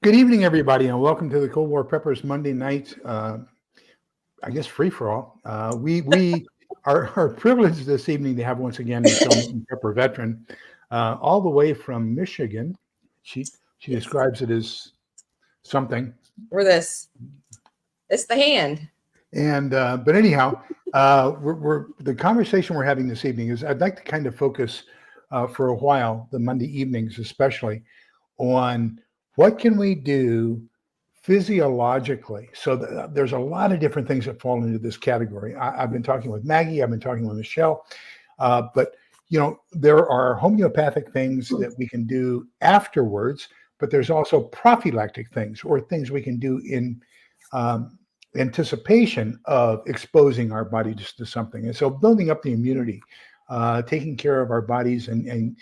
Good evening, everybody, and welcome to the Cold War Preppers Monday night, I guess, free-for-all. We are privileged this evening to have once again Michelle Mitten Prepper Veteran, all the way from Michigan. She describes it as something. We're this. It's the hand. And but anyhow, the conversation we're having this evening is I'd like to kind of focus for a while, the Monday evenings especially, on what can we do physiologically. So there's a lot of different things that fall into this category. I've been talking with Maggie, I've been talking with Michelle, but there are homeopathic things that we can do afterwards, but there's also prophylactic things or things we can do in anticipation of exposing our body to something. And so building up the immunity, taking care of our bodies and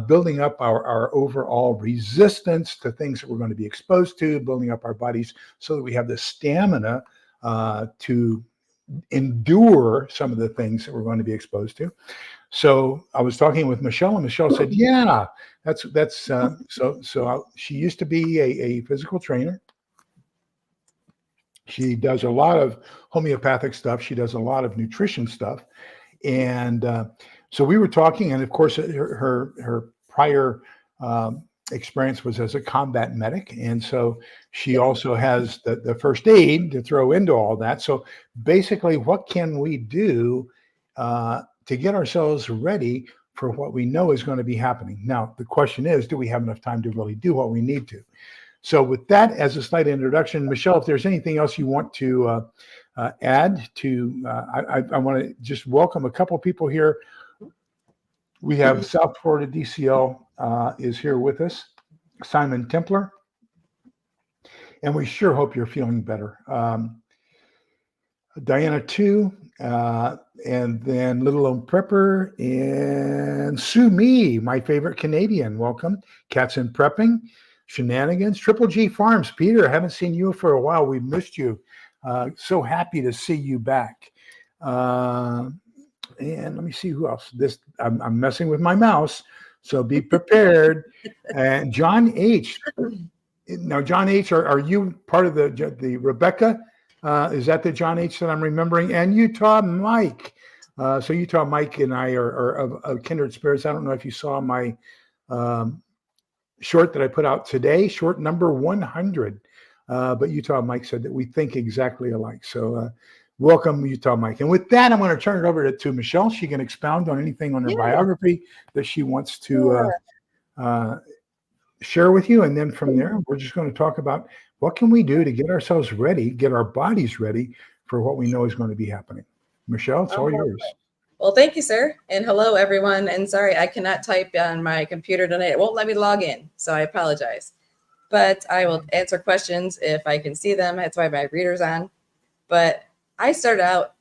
building up our overall resistance to things that we're going to be exposed to, building up our bodies so that we have the stamina to endure some of the things that we're going to be exposed to. So I was talking with Michelle, and Michelle said, "Yeah, that's so." She used to be a physical trainer. She does a lot of homeopathic stuff. She does a lot of nutrition stuff, and so we were talking, and of course, her prior experience was as a combat medic, and so she also has the first aid to throw into all that. So basically, what can we do to get ourselves ready for what we know is going to be happening? Now, the question is, do we have enough time to really do what we need to? So with that as a slight introduction, Michelle, if there's anything else you want to add to, I want to just welcome a couple people here. We have South Florida DCL is here with us, Simon Templer, and we sure hope you're feeling better. Diana too, and then Little Lone Prepper and Sue Me, my favorite Canadian. Welcome. Cats in Prepping, Shenanigans, Triple G Farms. Peter, I haven't seen you for a while. We missed you. So happy to see you back. And let me see who else. I'm messing with my mouse, so be prepared. And John H. Now, John H., are you part of the Rebecca? Is that the John H. that I'm remembering? And Utah Mike. So Utah Mike and I are of kindred spirits. I don't know if you saw my short that I put out today, short number 100. But Utah Mike said that we think exactly alike. So welcome, Utah Mike. And with that, I'm going to turn it over to Michelle. She can expound on anything on her biography that she wants to share with you. And then from there, we're just going to talk about what can we do to get ourselves ready, get our bodies ready for what we know is going to be happening. Michelle, it's all yours. Well, thank you, sir. And hello, everyone. And sorry, I cannot type on my computer tonight. It won't let me log in, so I apologize. But I will answer questions if I can see them. That's why my reader's on. But I started out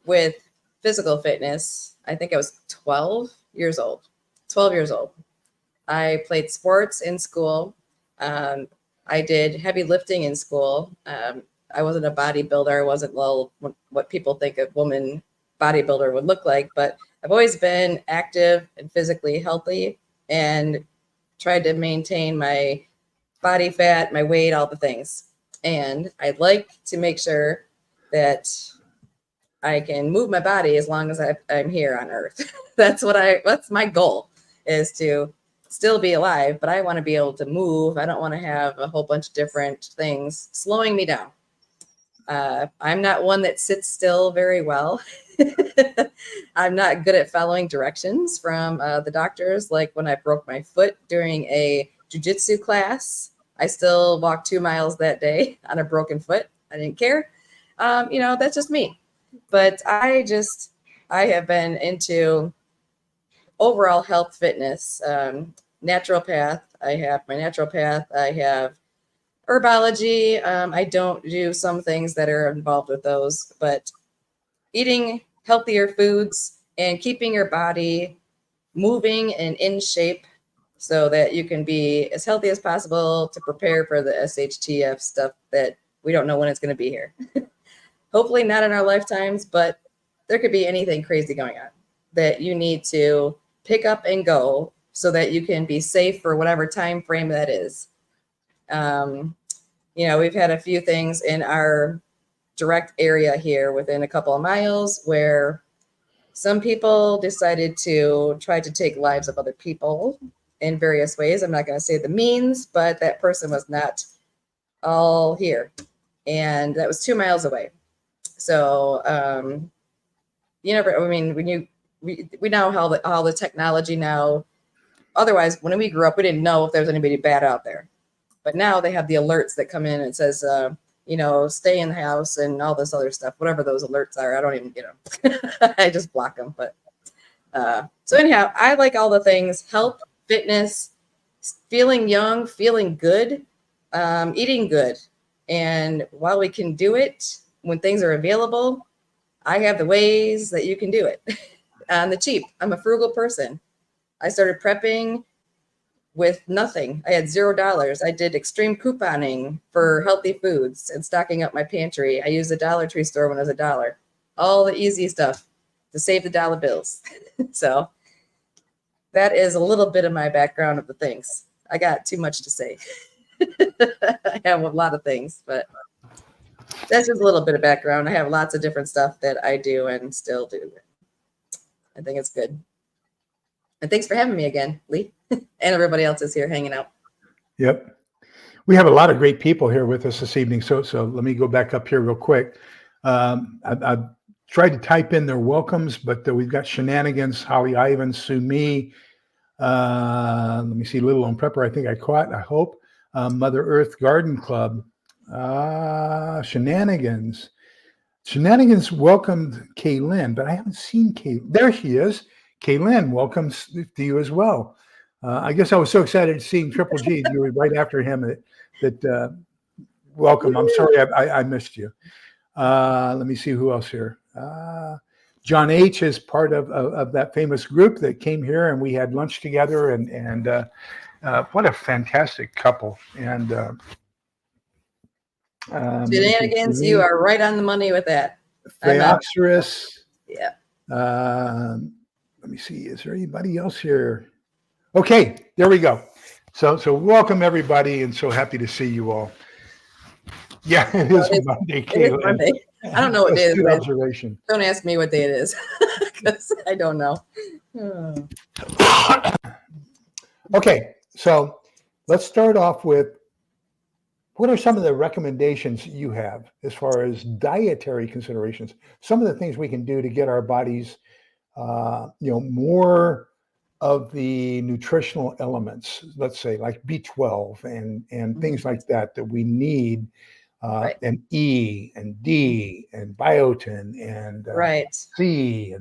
with physical fitness. I think I was 12 years old. 12 years old. I played sports in school. I did heavy lifting in school. I wasn't a bodybuilder. I wasn't what people think a woman bodybuilder would look like, but I've always been active and physically healthy and tried to maintain my body fat, my weight, all the things. And I'd like to make sure that I can move my body as long as I'm here on Earth. That's my goal, is to still be alive, but I want to be able to move. I don't want to have a whole bunch of different things slowing me down. I'm not one that sits still very well. I'm not good at following directions from the doctors. Like when I broke my foot during a jiu-jitsu class, I still walked 2 miles that day on a broken foot. I didn't care. That's just me. But I have been into overall health, fitness, naturopath. I have my naturopath. I have herbology. I don't do some things that are involved with those, but eating healthier foods and keeping your body moving and in shape so that you can be as healthy as possible to prepare for the SHTF stuff that we don't know when it's going to be here. Hopefully not in our lifetimes, but there could be anything crazy going on that you need to pick up and go so that you can be safe for whatever time frame that is. We've had a few things in our direct area here within a couple of miles where some people decided to try to take lives of other people in various ways. I'm not going to say the means, but that person was not all here. And that was 2 miles away. So, we know how the technology now, otherwise, when we grew up, we didn't know if there was anybody bad out there. But now they have the alerts that come in and says, stay in the house and all this other stuff, whatever those alerts are. I don't even get them. I just block them. But so anyhow, I like all the things: health, fitness, feeling young, feeling good, eating good. And while we can do it when things are available, I have the ways that you can do it on the cheap. I'm a frugal person. I started prepping with nothing. I had $0. I did extreme couponing for healthy foods and stocking up my pantry. I used the Dollar Tree store when it was $1. All the easy stuff to save the dollar bills. So that is a little bit of my background of the things. I got too much to say. I have a lot of things, but that's just a little bit of background. I have lots of different stuff that I do and still do. I think it's good. And thanks for having me again, Lee, and everybody else is here hanging out. Yep. We have a lot of great people here with us this evening. So let me go back up here real quick. I've tried to type in their welcomes, but we've got Shenanigans, Holly Ivan, Sue Me. Let me see, Little on Prepper, I think I caught, I hope. Mother Earth Garden Club. Shenanigans. Shenanigans welcomed Kaylin, but I haven't seen Kaylin. There she is. Kaylin, welcome to you as well. I guess I was so excited seeing Triple G. You were right after him. That welcome. I'm sorry I missed you. Let me see who else here. John H. is part of that famous group that came here, and we had lunch together. And what a fantastic couple. And Shenanigans, you are right on the money with that. Theoxerus. Yeah. Let me see. Is there anybody else here? Okay, there we go. So welcome everybody, and so happy to see you all. Yeah, it is Monday, Kaylin. Monday. I don't know what day it is. Observation. Don't ask me what day it is, because I don't know. Okay, so let's start off with what are some of the recommendations you have as far as dietary considerations? Some of the things we can do to get our bodies, more of the nutritional elements, let's say like B12 and things like that we need, Right. and E and D and biotin and C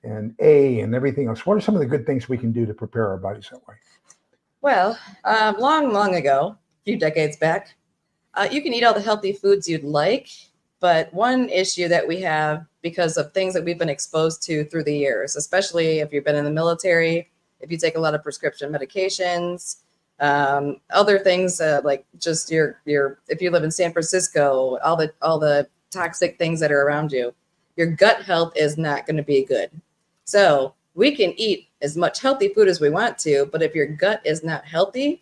and A and everything else. What are some of the good things we can do to prepare our bodies that way? Well, long ago, a few decades back, you can eat all the healthy foods you'd like, but one issue that we have because of things that we've been exposed to through the years, especially if you've been in the military, if you take a lot of prescription medications, other things like just your if you live in San Francisco, all the toxic things that are around you, your gut health is not going to be good. So we can eat as much healthy food as we want to, but if your gut is not healthy,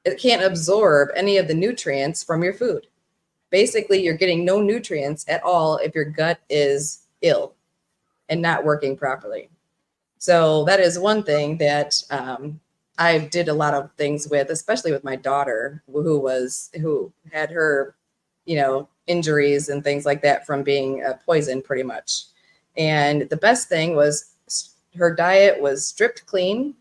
it can't absorb any of the nutrients from your food. Basically, you're getting no nutrients at all if your gut is ill and not working properly. So that is one thing that I did a lot of things with, especially with my daughter, who had her, injuries and things like that from being poisoned pretty much. And the best thing was her diet was stripped clean.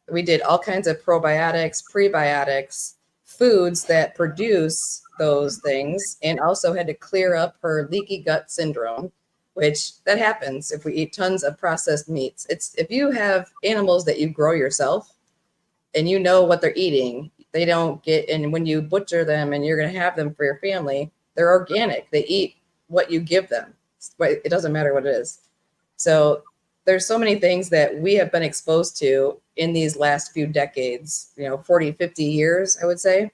We did all kinds of probiotics, prebiotics, foods that produce those things, and also had to clear up her leaky gut syndrome, which that happens if we eat tons of processed meats. It's if you have animals that you grow yourself and you know what they're eating, they don't get, and when you butcher them and you're going to have them for your family, they're organic. They eat what you give them. It doesn't matter what it is. So there's so many things that we have been exposed to in these last few decades, 40, 50 years, I would say.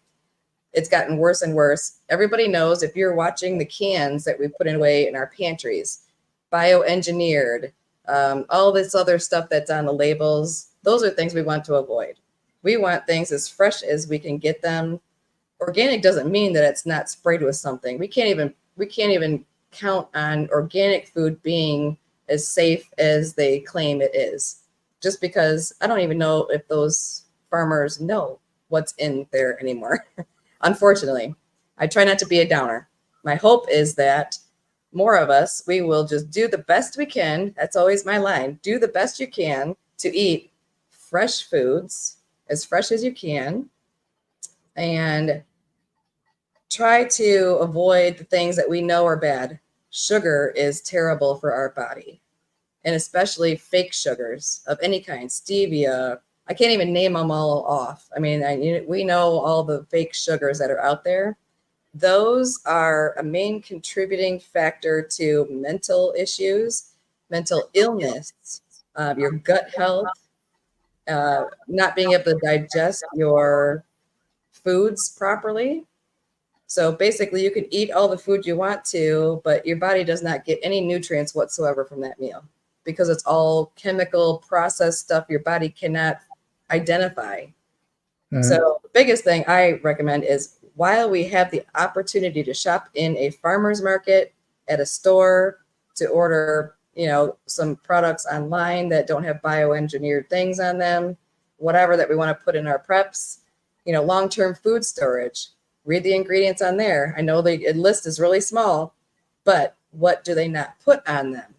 It's gotten worse and worse. Everybody knows if you're watching the cans that we put away in our pantries, bioengineered, all this other stuff that's on the labels, those are things we want to avoid. We want things as fresh as we can get them. Organic doesn't mean that it's not sprayed with something. We can't even count on organic food being as safe as they claim it is, just because I don't even know if those farmers know what's in there anymore. Unfortunately, I try not to be a downer. My hope is that more of us, we will just do the best we can. That's always my line. Do the best you can to eat fresh foods, as fresh as you can, and try to avoid the things that we know are bad. Sugar is terrible for our body, and especially fake sugars of any kind, stevia. I can't even name them all off. I mean, we know all the fake sugars that are out there. Those are a main contributing factor to mental issues, mental illness, your gut health, not being able to digest your foods properly. So basically, you can eat all the food you want to, but your body does not get any nutrients whatsoever from that meal because it's all chemical processed stuff your body cannot identify. So the biggest thing I recommend is, while we have the opportunity to shop in a farmer's market, at a store, to order, some products online that don't have bioengineered things on them, whatever that we want to put in our preps, long-term food storage, read the ingredients on there. I know the list is really small, but what do they not put on them?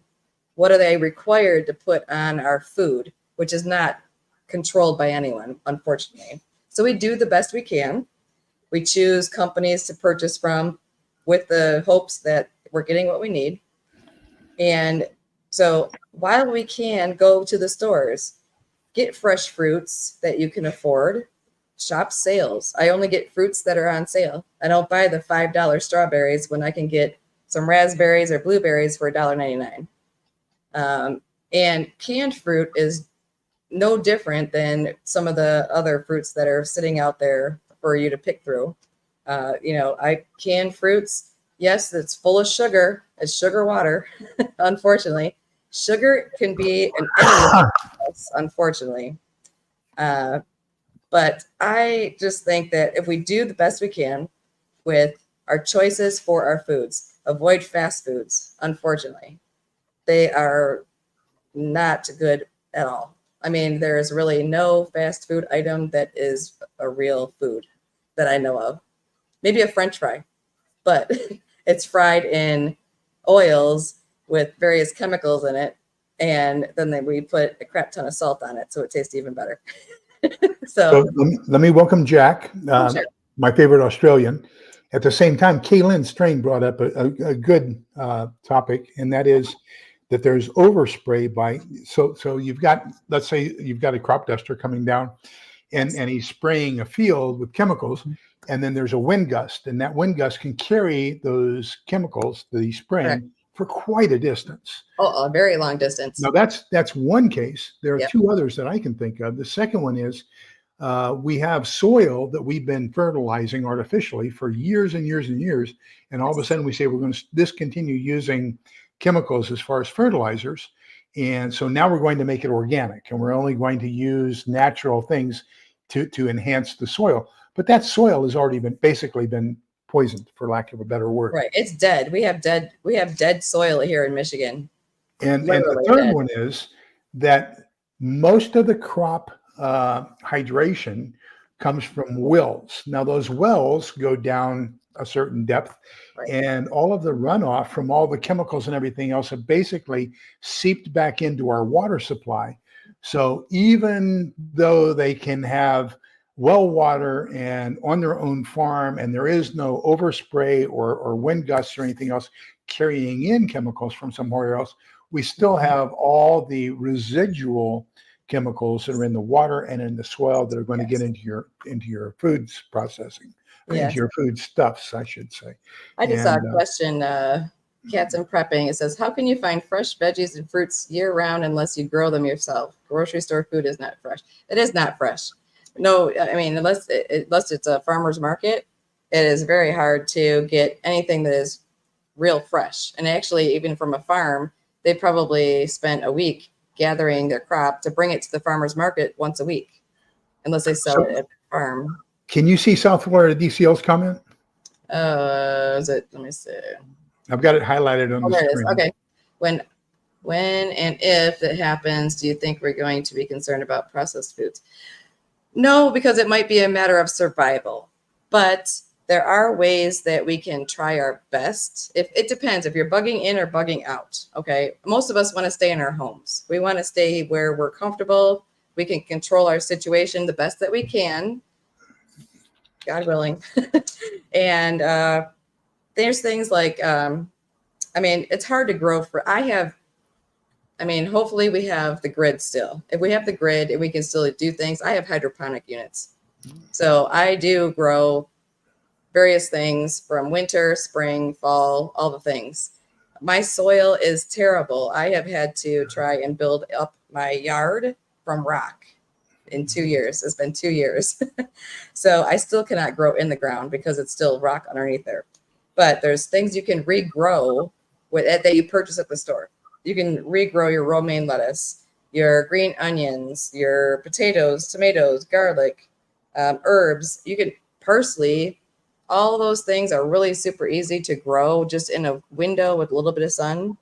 What are they required to put on our food, which is not controlled by anyone, unfortunately. So we do the best we can. We choose companies to purchase from with the hopes that we're getting what we need. And so while we can go to the stores, get fresh fruits that you can afford, shop sales. I only get fruits that are on sale. I don't buy the $5 strawberries when I can get some raspberries or blueberries for $1.99. And canned fruit is no different than some of the other fruits that are sitting out there for you to pick through. Canned fruits, yes, it's full of sugar. It's sugar water, unfortunately. Sugar can be an enemy, unfortunately. But I just think that if we do the best we can with our choices for our foods, avoid fast foods, unfortunately. They are not good at all. I mean, there is really no fast food item that is a real food that I know of. Maybe a French fry, but it's fried in oils with various chemicals in it. And then we put a crap ton of salt on it, so it tastes even better. So let me welcome Jack, Sure. my favorite Australian. At the same time, Kaylin Strain brought up a good topic, and that is that there's overspray by, so you've got, let's say you've got a crop duster coming down and he's spraying a field with chemicals, and then there's a wind gust, and that wind gust can carry those chemicals that he's spraying Correct. for quite a distance. Oh, a very long distance. Now that's one case. There are Yep. two others that I can think of. The second one is we have soil that we've been fertilizing artificially for years and years and years, and all of a sudden we say we're going to discontinue using chemicals as far as fertilizers, and so now we're going to make it organic, and we're only going to use natural things to enhance the soil. But that soil has already basically been poisoned, for lack of a better word. Right. It's dead. We have dead soil here in Michigan. And the third one is that most of the crop hydration comes from wells. Now those wells go down a certain depth, Right. and all of the runoff from all the chemicals and everything else have basically seeped back into our water supply. So even though they can have well water and on their own farm, and there is no overspray or wind gusts or anything else carrying in chemicals from somewhere else, we still have all the residual chemicals that are in the water and in the soil that are going to get into your foods processing, into your food stuffs, I should say. I just saw a question, Cats and Prepping. It says, how can you find fresh veggies and fruits year round unless you grow them yourself? Grocery store food is not fresh. It is not fresh. No, I mean, unless it's a farmer's market, it is very hard to get anything that is real fresh. And actually, even from a farm, they probably spent a week gathering their crop to bring it to the farmer's market once a week. unless they sell it at the farm. Can you see South Florida DCL's comment? Is it? Let me see. I've got it highlighted on the There it is. screen. Okay. When and if it happens, do you think we're going to be concerned about processed foods? No, because it might be a matter of survival. But there are ways that we can try our best. If it depends if you're bugging in or bugging out. Okay. Most of us want to stay in our homes. We want to stay where we're comfortable. We can control our situation the best that we can, God willing. And there's things like, it's hard to grow hopefully we have the grid still. If we have the grid and we can still do things, I have hydroponic units. So I do grow various things from winter, spring, fall, all the things. My soil is terrible. I have had to try and build up my yard from rock in 2 years. It's been 2 years. So I still cannot grow in the ground because it's still rock underneath there. But there's things you can regrow that you purchase at the store. You can regrow your romaine lettuce, your green onions, your potatoes, tomatoes, garlic, herbs. You can parsley. All those things are really super easy to grow just in a window with a little bit of sun.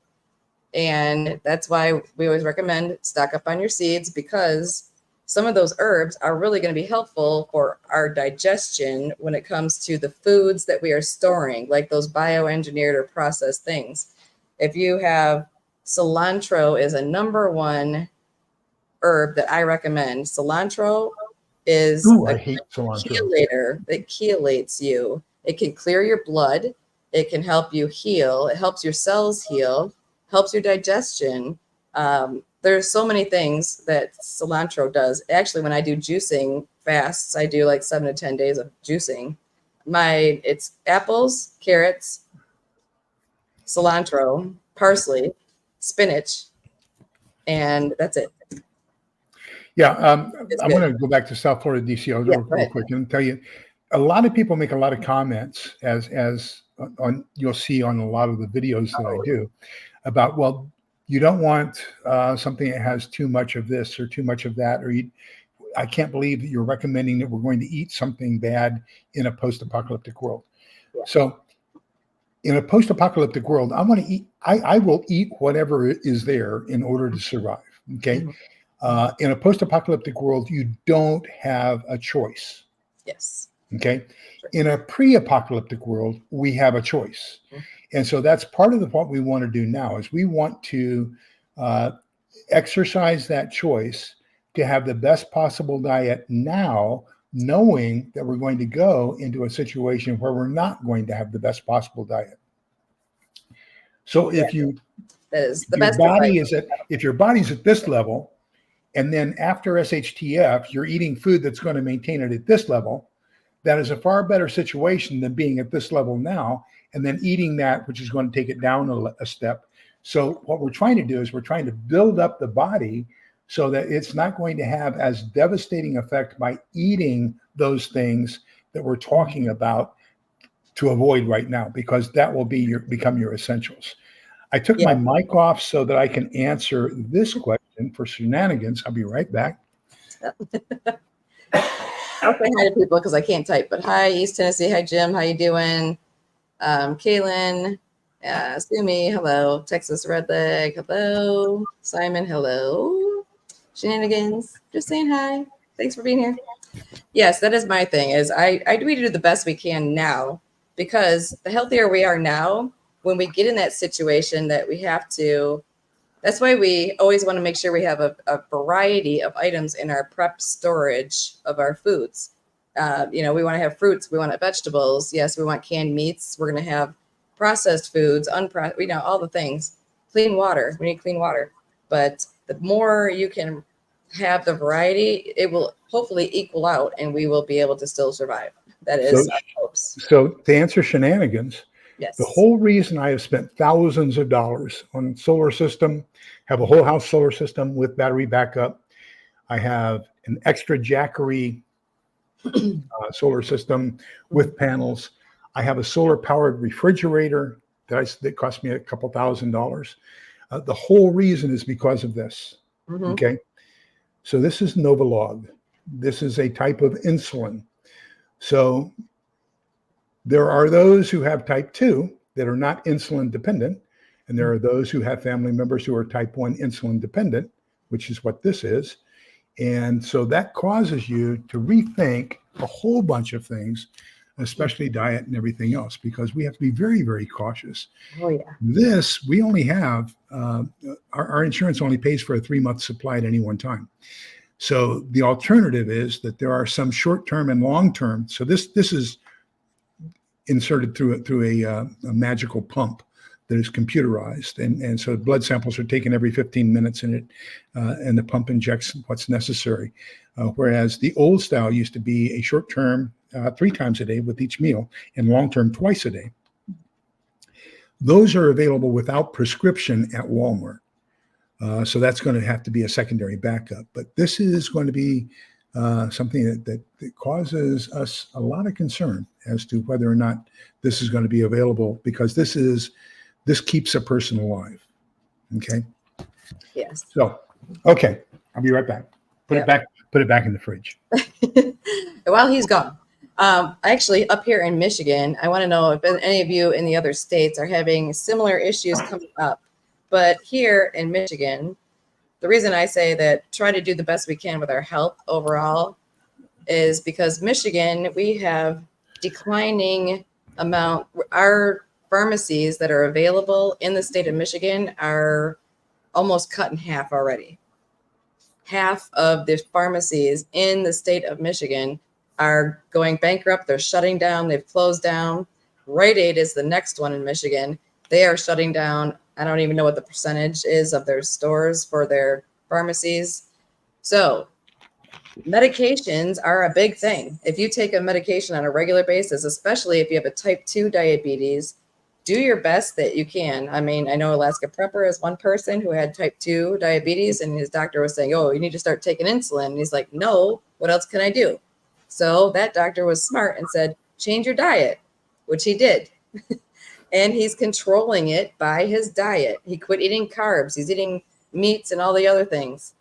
And that's why we always recommend stock up on your seeds, because some of those herbs are really going to be helpful for our digestion when it comes to the foods that we are storing, like those bioengineered or processed things. If you have cilantro is a #1 herb that I recommend. Cilantro is I hate cilantro. chelator that chelates you. It can clear your blood. It can help you heal. It helps your cells heal, helps your digestion. There's so many things that cilantro does. Actually, when I do juicing fasts, I do like 7 to 10 days of juicing. It's apples, carrots, cilantro, parsley, spinach, and that's it. Yeah, I'm going to go back to South Florida DCL real quick and tell you, a lot of people make a lot of comments as on you'll see on a lot of the videos that I do about, well, you don't want something that has too much of this or too much of that, or I can't believe that you're recommending that we're going to eat something bad in a post-apocalyptic world. Yeah. So in a post-apocalyptic world, I will eat whatever is there in order to survive. Okay. Mm-hmm. In a post-apocalyptic world, you don't have a choice. Yes. Okay. Sure. In a pre-apocalyptic world, we have a choice. Mm-hmm. And so that's part of what we want to do now is we want to exercise that choice to have the best possible diet now, knowing that we're going to go into a situation where we're not going to have the best possible diet. So if your body's at this level, and then after SHTF, you're eating food that's going to maintain it at this level, that is a far better situation than being at this level now, and then eating that, which is going to take it down a step. So what we're trying to do is we're trying to build up the body so that it's not going to have as devastating effect by eating those things that we're talking about to avoid right now, because that will become your essentials. I took my mic off so that I can answer this question for shenanigans. I'll be right back. I'll say hi to people because I can't type, but hi, East Tennessee. Hi, Jim. How you doing? Kaylin, Sumi, hello. Texas Redleg, hello. Simon, hello. Shenanigans, just saying hi. Thanks for being here. Yes, that is my thing. We do the best we can now, because the healthier we are now, when we get in that situation that we have to, that's why we always want to make sure we have a variety of items in our prep storage of our foods. We want to have fruits, we want to have vegetables. Yes, we want canned meats. We're going to have processed foods, all the things. Clean water. We need clean water. But the more you can have the variety, it will hopefully equal out, and we will be able to still survive. That is our hopes. So to answer shenanigans, yes, the whole reason I have spent thousands of dollars on solar system, have a whole house solar system with battery backup. I have an extra Jackery solar system with panels. I have a solar powered refrigerator that cost me a couple $1,000s. The whole reason is because of this. Mm-hmm. Okay. So this is Novolog. This is a type of insulin. So there are those who have type 2 that are not insulin dependent, and there are those who have family members who are type 1 insulin dependent, which is what this is. And so that causes you to rethink a whole bunch of things, especially diet and everything else, because we have to be very, very cautious. Oh, yeah. This, we only have, our insurance only pays for a 3-month supply at any one time. So the alternative is that there are some short-term and long-term. So this is inserted through a magical pump that is computerized, and so blood samples are taken every 15 minutes, and the pump injects what's necessary. Whereas the old style used to be a short-term 3 times a day with each meal, and long-term twice a day. Those are available without prescription at Walmart. So that's going to have to be a secondary backup. But this is going to be something that causes us a lot of concern as to whether or not this is going to be available, because this keeps a person alive. Okay. Yes. So, okay, I'll be right back. Put it back in the fridge. While he's gone, actually up here in Michigan, I want to know if any of you in the other states are having similar issues coming up. But here in Michigan, the reason I say that try to do the best we can with our health overall is because Michigan, we have declining amount. Our pharmacies that are available in the state of Michigan are almost cut in half already. Half of the pharmacies in the state of Michigan are going bankrupt. They're shutting down. They've closed down. Rite Aid is the next one in Michigan. They are shutting down. I don't even know what the percentage is of their stores for their pharmacies. So medications are a big thing. If you take a medication on a regular basis, especially if you have a type 2 diabetes, do your best that you can. I mean, I know Alaska Prepper is one person who had type 2 diabetes, and his doctor was saying, oh, you need to start taking insulin. And he's like, no, what else can I do? So that doctor was smart and said, change your diet, which he did. And he's controlling it by his diet. He quit eating carbs. He's eating meats and all the other things.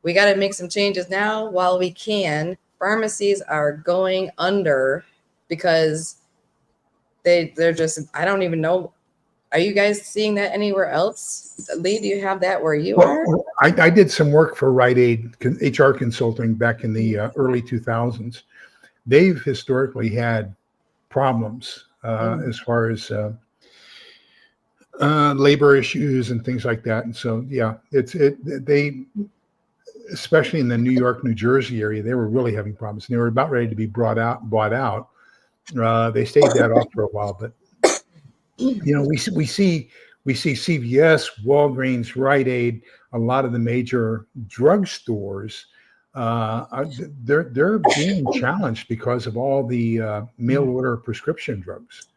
We got to make some changes now while we can. Pharmacies are going under because they're just, I don't even know. Are you guys seeing that anywhere else? Lee, do you have that where you are? I did some work for Rite Aid HR consulting back in the early 2000s. They've historically had problems as far as labor issues and things like that. And so, yeah, they, especially in the New York, New Jersey area, they were really having problems. And they were about ready to be bought out. They stayed that off for a while, but you know, we see CVS, Walgreens, Rite Aid, a lot of the major drugstores. They're being challenged because of all the mail order prescription drugs.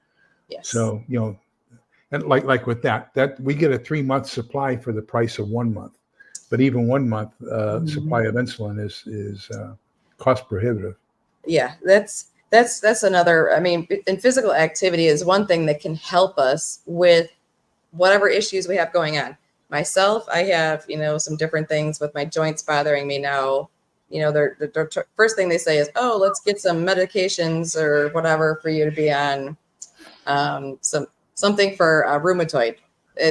Yes. So, you know, and like with that we get a 3-month supply for the price of 1 month, but even 1 month supply of insulin is cost prohibitive. Yeah, that's another. I mean, and physical activity is one thing that can help us with whatever issues we have going on. Myself, I have, you know, some different things with my joints bothering me now. You know, they're first thing they say is, oh, let's get some medications or whatever for you to be on something for rheumatoid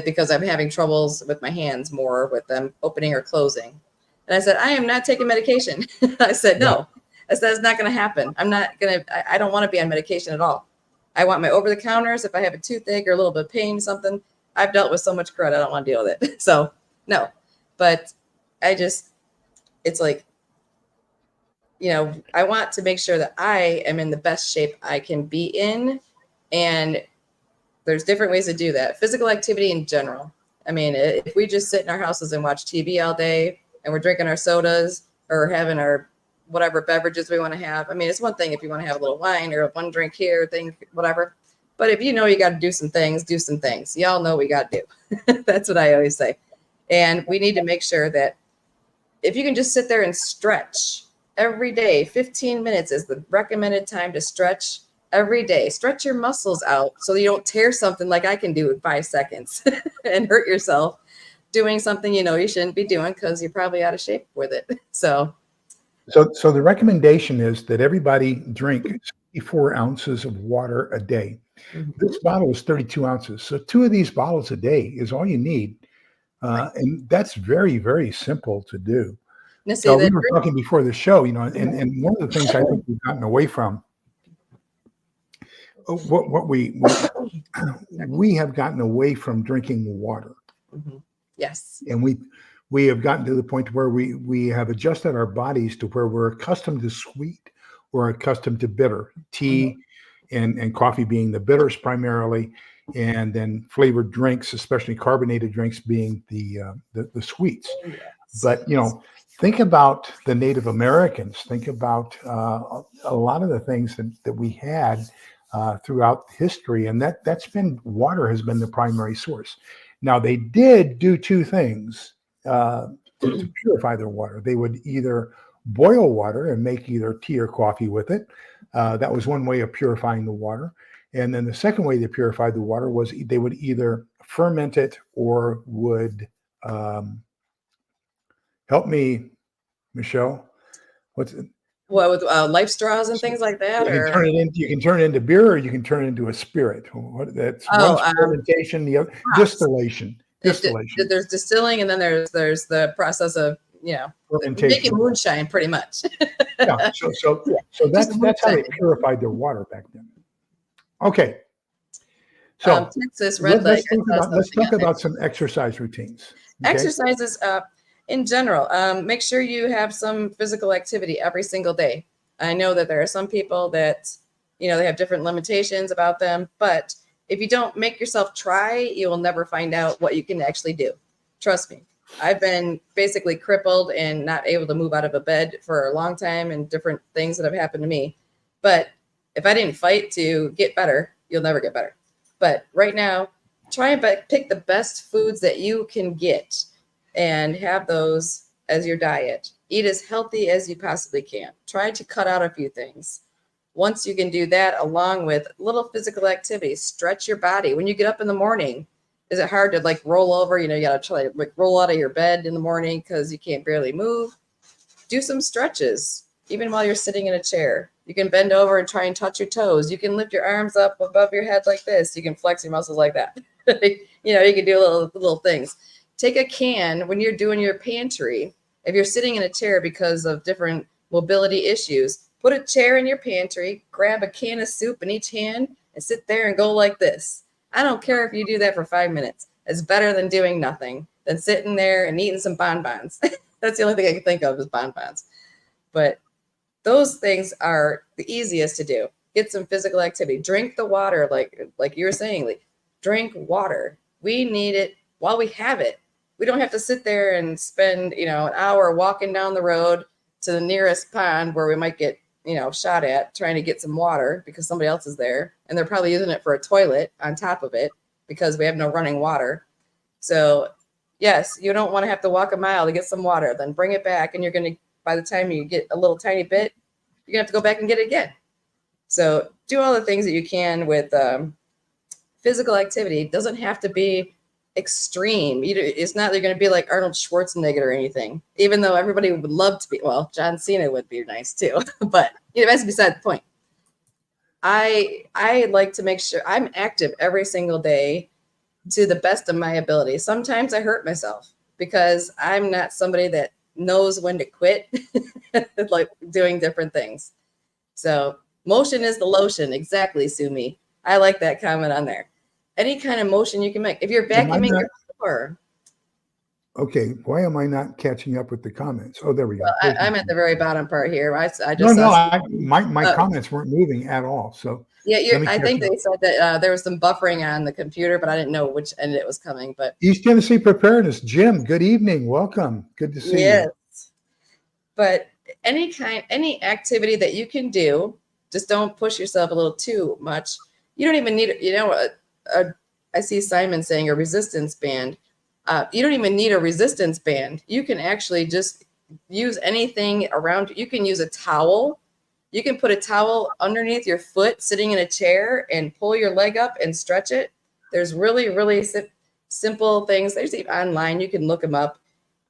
because I'm having troubles with my hands more with them opening or closing. And I said, I am not taking medication. I said, no. I said, it's not going to happen. I don't want to be on medication at all. I want my over-the-counters. If I have a toothache or a little bit of pain, something, I've dealt with so much crud, I don't want to deal with it. So, no. But it's like, you know, I want to make sure that I am in the best shape I can be in. And there's different ways to do that. Physical activity in general. I mean, if we just sit in our houses and watch TV all day and we're drinking our sodas or having our whatever beverages we want to have. I mean, it's one thing if you want to have a little wine or one drink here, whatever. But if you know you got to do some things, do some things. Y'all know we got to do. That's what I always say. And we need to make sure that if you can just sit there and stretch every day, 15 minutes is the recommended time to stretch every day. Stretch your muscles out so you don't tear something like I can do in 5 seconds and hurt yourself doing something you know you shouldn't be doing because you're probably out of shape with it. So So the recommendation is that everybody drink 64 ounces of water a day. This Mhm. bottle is 32 ounces. So 2 of these bottles a day is all you need. Right. And that's very, very simple to do. Now, see So we the were drink. talking before the show, and one of the things I think we've gotten away from, what we have gotten away from drinking water, Mhm. Yes. and we have gotten to the point where we have adjusted our bodies to where we're accustomed to sweet, we're accustomed to bitter, Mhm. tea and coffee being the bitters primarily, and then flavored drinks, especially carbonated drinks, being the sweets. Yes. But think about the Native Americans. Think about a lot of the things that we had throughout history, and that's been water has been the primary source. Now they did do two things uh, to purify their water. They would either boil water and make either tea or coffee with it. That was one way of purifying the water. And then the second way they purified the water was they would either ferment it or would um, help me, Michelle. What's it? What with life straws and things like that, or You can turn it into beer, or you can turn it into a spirit. That's oh, one's fermentation, the other hops. distillation. It, Distillation, there's distilling, and then there's the process of making fermentation. moonshine, pretty much. Yeah. So Just that's how they moonshine. purified their water back then. Okay. So Texas red leg. I saw let's something talk on there. about some exercise routines. Okay. Exercises in general. Make sure you have some physical activity every single day. I know that there are some people that they have different limitations about them, but if you don't make yourself try, you will never find out what you can actually do. Trust me. I've been basically crippled and not able to move out of a bed for a long time, and different things that have happened to me. But if I didn't fight to get better, you'll never get better. But right now, try and pick the best foods that you can get and have those as your diet. Eat as healthy as you possibly can. Try to cut out a few things. Once you can do that, along with little physical activity, stretch your body. When you get up in the morning, is it hard to like roll over? You got to try to like roll out of your bed in the morning because you can't barely move. Do some stretches, even while you're sitting in a chair. You can bend over and try and touch your toes. You can lift your arms up above your head like this. You can flex your muscles like that. You can do little things. Take a can when you're doing your pantry. If you're sitting in a chair because of different mobility issues, put a chair in your pantry, grab a can of soup in each hand, and sit there and go like this. I don't care if you do that for 5 minutes. It's better than doing nothing, than sitting there and eating some bonbons. That's the only thing I can think of is bonbons. But those things are the easiest to do. Get some physical activity. Drink the water, like you were saying, Lee. Drink water. We need it while we have it. We don't have to sit there and spend, an hour walking down the road to the nearest pond where we might get, shot at trying to get some water because somebody else is there. And they're probably using it for a toilet on top of it because we have no running water. So yes, you don't want to have to walk a mile to get some water, then bring it back. And by the time you get a little tiny bit, you're gonna have to go back and get it again. So do all the things that you can with physical activity. It doesn't have to be extreme. It's not they're going to be like Arnold Schwarzenegger or anything, even though everybody would love to be. Well, John Cena would be nice too, but that's beside the point. I like to make sure I'm active every single day to the best of my ability. Sometimes I hurt myself because I'm not somebody that knows when to quit, like doing different things. So motion is the lotion. Exactly, Sumi. I like that comment on there. Any kind of motion you can make. If you're Am I vacuuming not your floor, okay? Why am I not catching up with the comments? Oh, there we go. well, I'm at the very bottom part here. I No, just no, saw. my Uh, comments weren't moving at all. So yeah, let me I catch think up. they said that there was some buffering on the computer, but I didn't know which end it was coming. But East Tennessee Preparedness, Jim. Good evening. Welcome. Good to see yes, you. but any activity that you can do, just don't push yourself a little too much. You don't even need, I see Simon saying a resistance band. You don't even need a resistance band. You can actually just use anything around. You can use a towel. You can put a towel underneath your foot sitting in a chair and pull your leg up and stretch it. There's really, really simple things. There's online. You can look them up.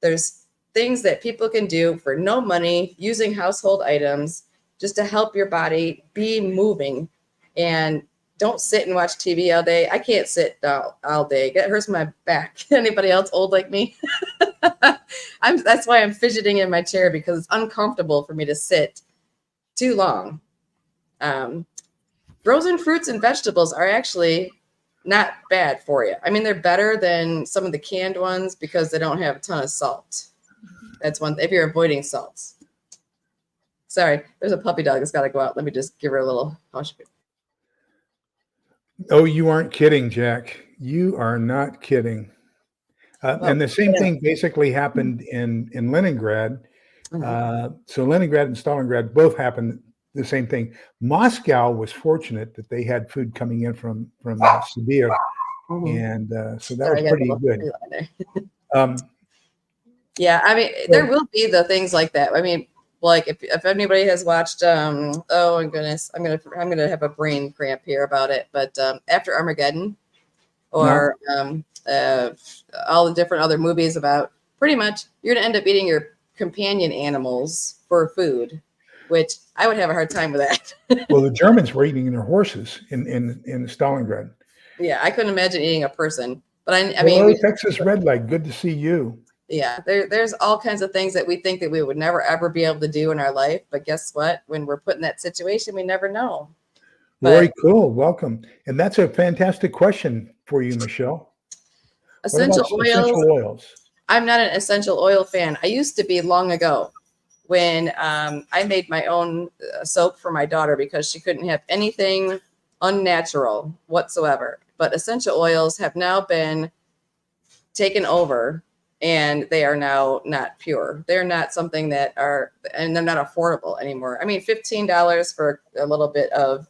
There's things that people can do for no money using household items just to help your body be moving. And don't sit and watch TV all day. I can't sit all day. It hurts my back. Anybody else old like me? That's why I'm fidgeting in my chair, because it's uncomfortable for me to sit too long. Frozen fruits and vegetables are actually not bad for you. I mean, they're better than some of the canned ones because they don't have a ton of salt. That's one, if you're avoiding salts. Sorry, there's a puppy dog that's got to go out. Let me just give her a little hush. Oh, you aren't kidding, Jack. You are not kidding. And the same thing basically happened in Leningrad. So Leningrad and Stalingrad both happened the same thing. Moscow was fortunate that they had food coming in from Sibir, and so that was pretty good. Yeah, I mean, there will be the things like that. I mean, like if anybody has watched, oh my goodness, I'm gonna have a brain cramp here about it. But After Armageddon, or all the different other movies about, pretty much you're gonna end up eating your companion animals for food, which I would have a hard time with that. Well, the Germans were eating their horses in Stalingrad. Yeah, I couldn't imagine eating a person. But I mean, hello, Texas Red Light, good to see you. Yeah, there's all kinds of things that we think that we would never ever be able to do in our life, but guess what? When we're put in that situation, we never know. Very cool. Welcome. And that's a fantastic question for you, Michelle. Essential oils. I'm not an essential oil fan. I used to be long ago, when I made my own soap for my daughter because she couldn't have anything unnatural whatsoever. But essential oils have now been taken over, and they are now not pure. They're not something that are, and they're not affordable anymore. I mean, $15 for a little bit of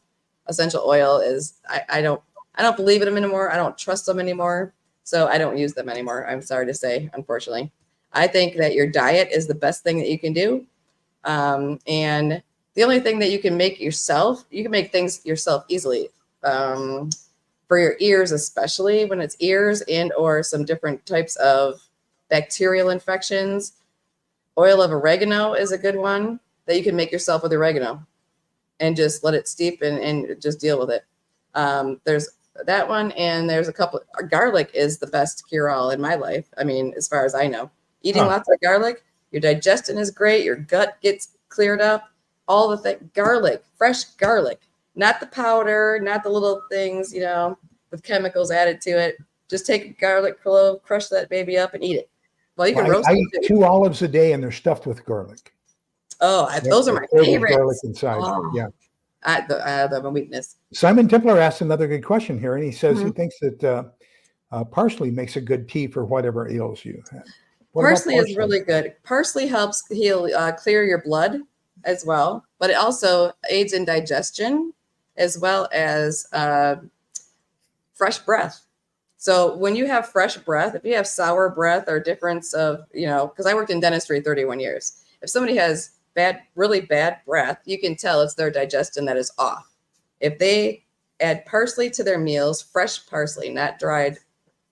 essential oil is, I don't believe in them anymore. I don't trust them anymore. So I don't use them anymore. I'm sorry to say, unfortunately. I think that your diet is the best thing that you can do. And the only thing that you can make yourself, you can make things yourself easily. For your ears, especially when it's ears and or some different types of bacterial infections. Oil of oregano is a good one that you can make yourself with oregano and just let it steep and just deal with it. There's that one, and there's a couple. Garlic is the best cure-all in my life. I mean, as far as I know, eating lots of garlic, your digestion is great. Your gut gets cleared up. All the things, garlic, fresh garlic, not the powder, not the little things, with chemicals added to it. Just take a garlic clove, crush that baby up, and eat it. Well, you can roast I it eat too. 2 olives a day, and they're stuffed with garlic. Oh, those are my favorites. Garlic inside. Oh, yeah. I have a weakness. Simon Templar asked another good question here, and he says he thinks that parsley makes a good tea for whatever ails you. Parsley is really good. Parsley helps clear your blood as well, but it also aids in digestion as well as fresh breath. So when you have fresh breath, if you have sour breath or difference of, because I worked in dentistry 31 years. If somebody has really bad breath, you can tell it's their digestion that is off. If they add parsley to their meals, fresh parsley, not dried,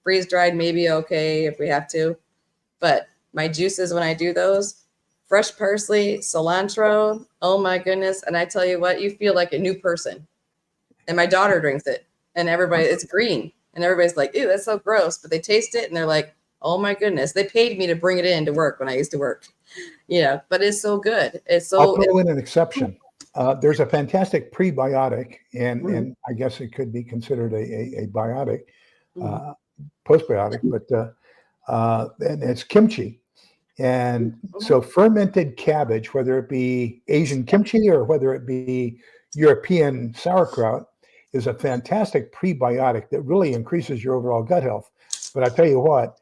freeze dried, maybe okay if we have to. But my juices, when I do those, fresh parsley, cilantro, oh my goodness. And I tell you what, you feel like a new person. And my daughter drinks it, and it's green. And everybody's like, ew, that's so gross. But they taste it and they're like, oh my goodness. They paid me to bring it in to work when I used to work. But it's so good. I'll throw in an exception. There's a fantastic prebiotic, and I guess it could be considered a biotic, postbiotic, but and it's kimchi. And so fermented cabbage, whether it be Asian kimchi or whether it be European sauerkraut, is a fantastic prebiotic that really increases your overall gut health. But I tell you what,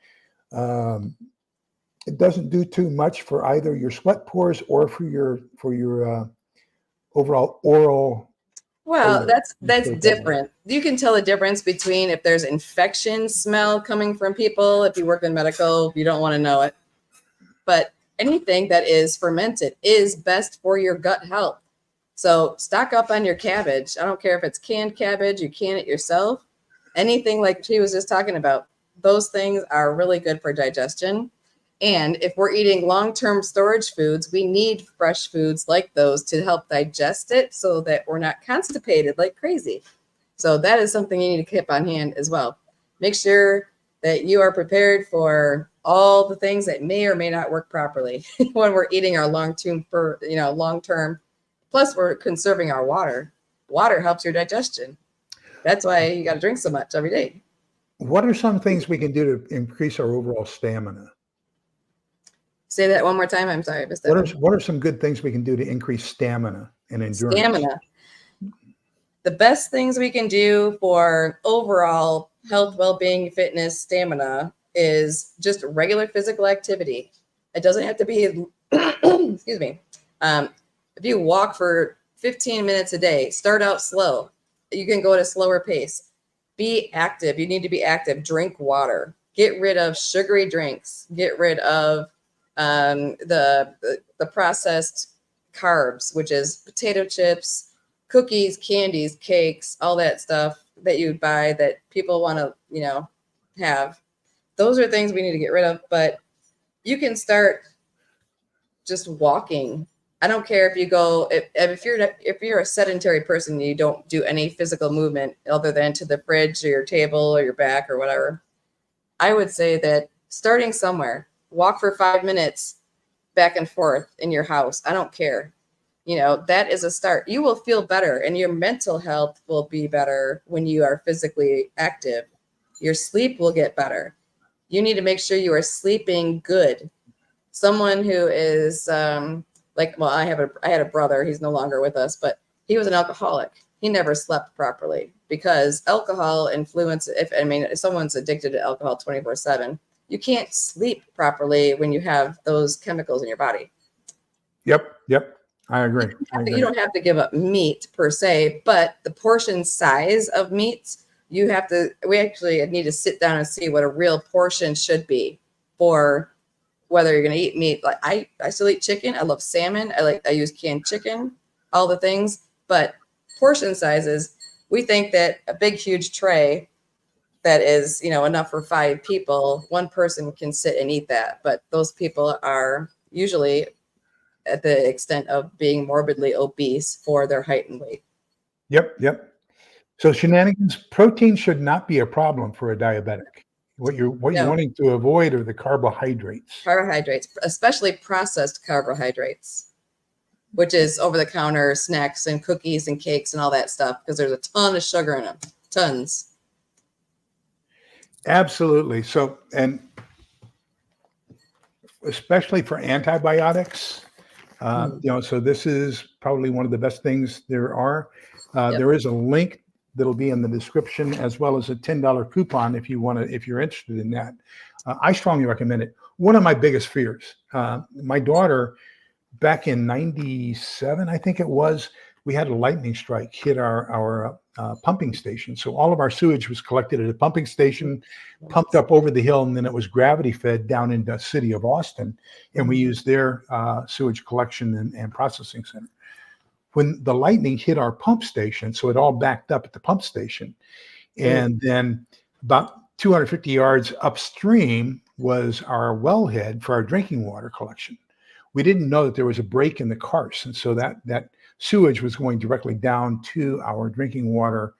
it doesn't do too much for either your sweat pores or for your overall oral. Well, that's different. You can tell the difference between if there's infection smell coming from people. If you work in medical, you don't want to know it. But anything that is fermented is best for your gut health. So stock up on your cabbage. I don't care if it's canned cabbage, you can it yourself. Anything like she was just talking about, those things are really good for digestion. And if we're eating long-term storage foods, we need fresh foods like those to help digest it so that we're not constipated like crazy. So that is something you need to keep on hand as well. Make sure that you are prepared for all the things that may or may not work properly when we're eating our long-term, long-term. Plus, we're conserving our water. Water helps your digestion. That's why you got to drink so much every day. What are some things we can do to increase our overall stamina? Say that one more time. I'm sorry, I missed that. What are some good things we can do to increase stamina and endurance? Stamina. The best things we can do for overall health, well-being, fitness, stamina is just regular physical activity. It doesn't have to be, excuse me. If you walk for 15 minutes a day, start out slow. You can go at a slower pace. Be active. You need to be active. Drink water. Get rid of sugary drinks. Get rid of the processed carbs, which is potato chips, cookies, candies, cakes, all that stuff that you buy that people want to, have. Those are things we need to get rid of, but you can start just walking. I don't care if you go, if you're a sedentary person and you don't do any physical movement other than to the fridge or your table or your back or whatever. I would say that starting somewhere, walk for 5 minutes back and forth in your house. I don't care. That is a start. You will feel better and your mental health will be better when you are physically active. Your sleep will get better. You need to make sure you are sleeping good. Someone who is I had a brother, he's no longer with us, but he was an alcoholic. He never slept properly because alcohol if someone's addicted to alcohol 24/7, you can't sleep properly when you have those chemicals in your body. Yep. I agree. You don't have to give up meat per se, but the portion size of meats, we actually need to sit down and see what a real portion should be for whether you're going to eat meat. Like I still eat chicken. I love salmon. I use canned chicken, all the things, but portion sizes, we think that a big, huge tray that is, enough for 5 people, one person can sit and eat that. But those people are usually at the extent of being morbidly obese for their height and weight. Yep. So shenanigans, protein should not be a problem for a diabetic. What you're wanting to avoid are the carbohydrates. Carbohydrates, especially processed carbohydrates, which is over-the-counter snacks and cookies and cakes and all that stuff, because there's a ton of sugar in them, tons. Absolutely. So, and especially for antibiotics, so this is probably one of the best things there are. There is a link that'll be in the description, as well as a $10 coupon if you're interested in that. I strongly recommend it. One of my biggest fears, my daughter, back in '97, I think it was, we had a lightning strike hit our pumping station. So all of our sewage was collected at a pumping station, pumped up over the hill, and then it was gravity fed down into the city of Austin. And we used their sewage collection and processing center. When the lightning hit our pump station, so it all backed up at the pump station. And then about 250 yards upstream was our wellhead for our drinking water collection. We didn't know that there was a break in the Karst. And so that sewage was going directly down to our drinking water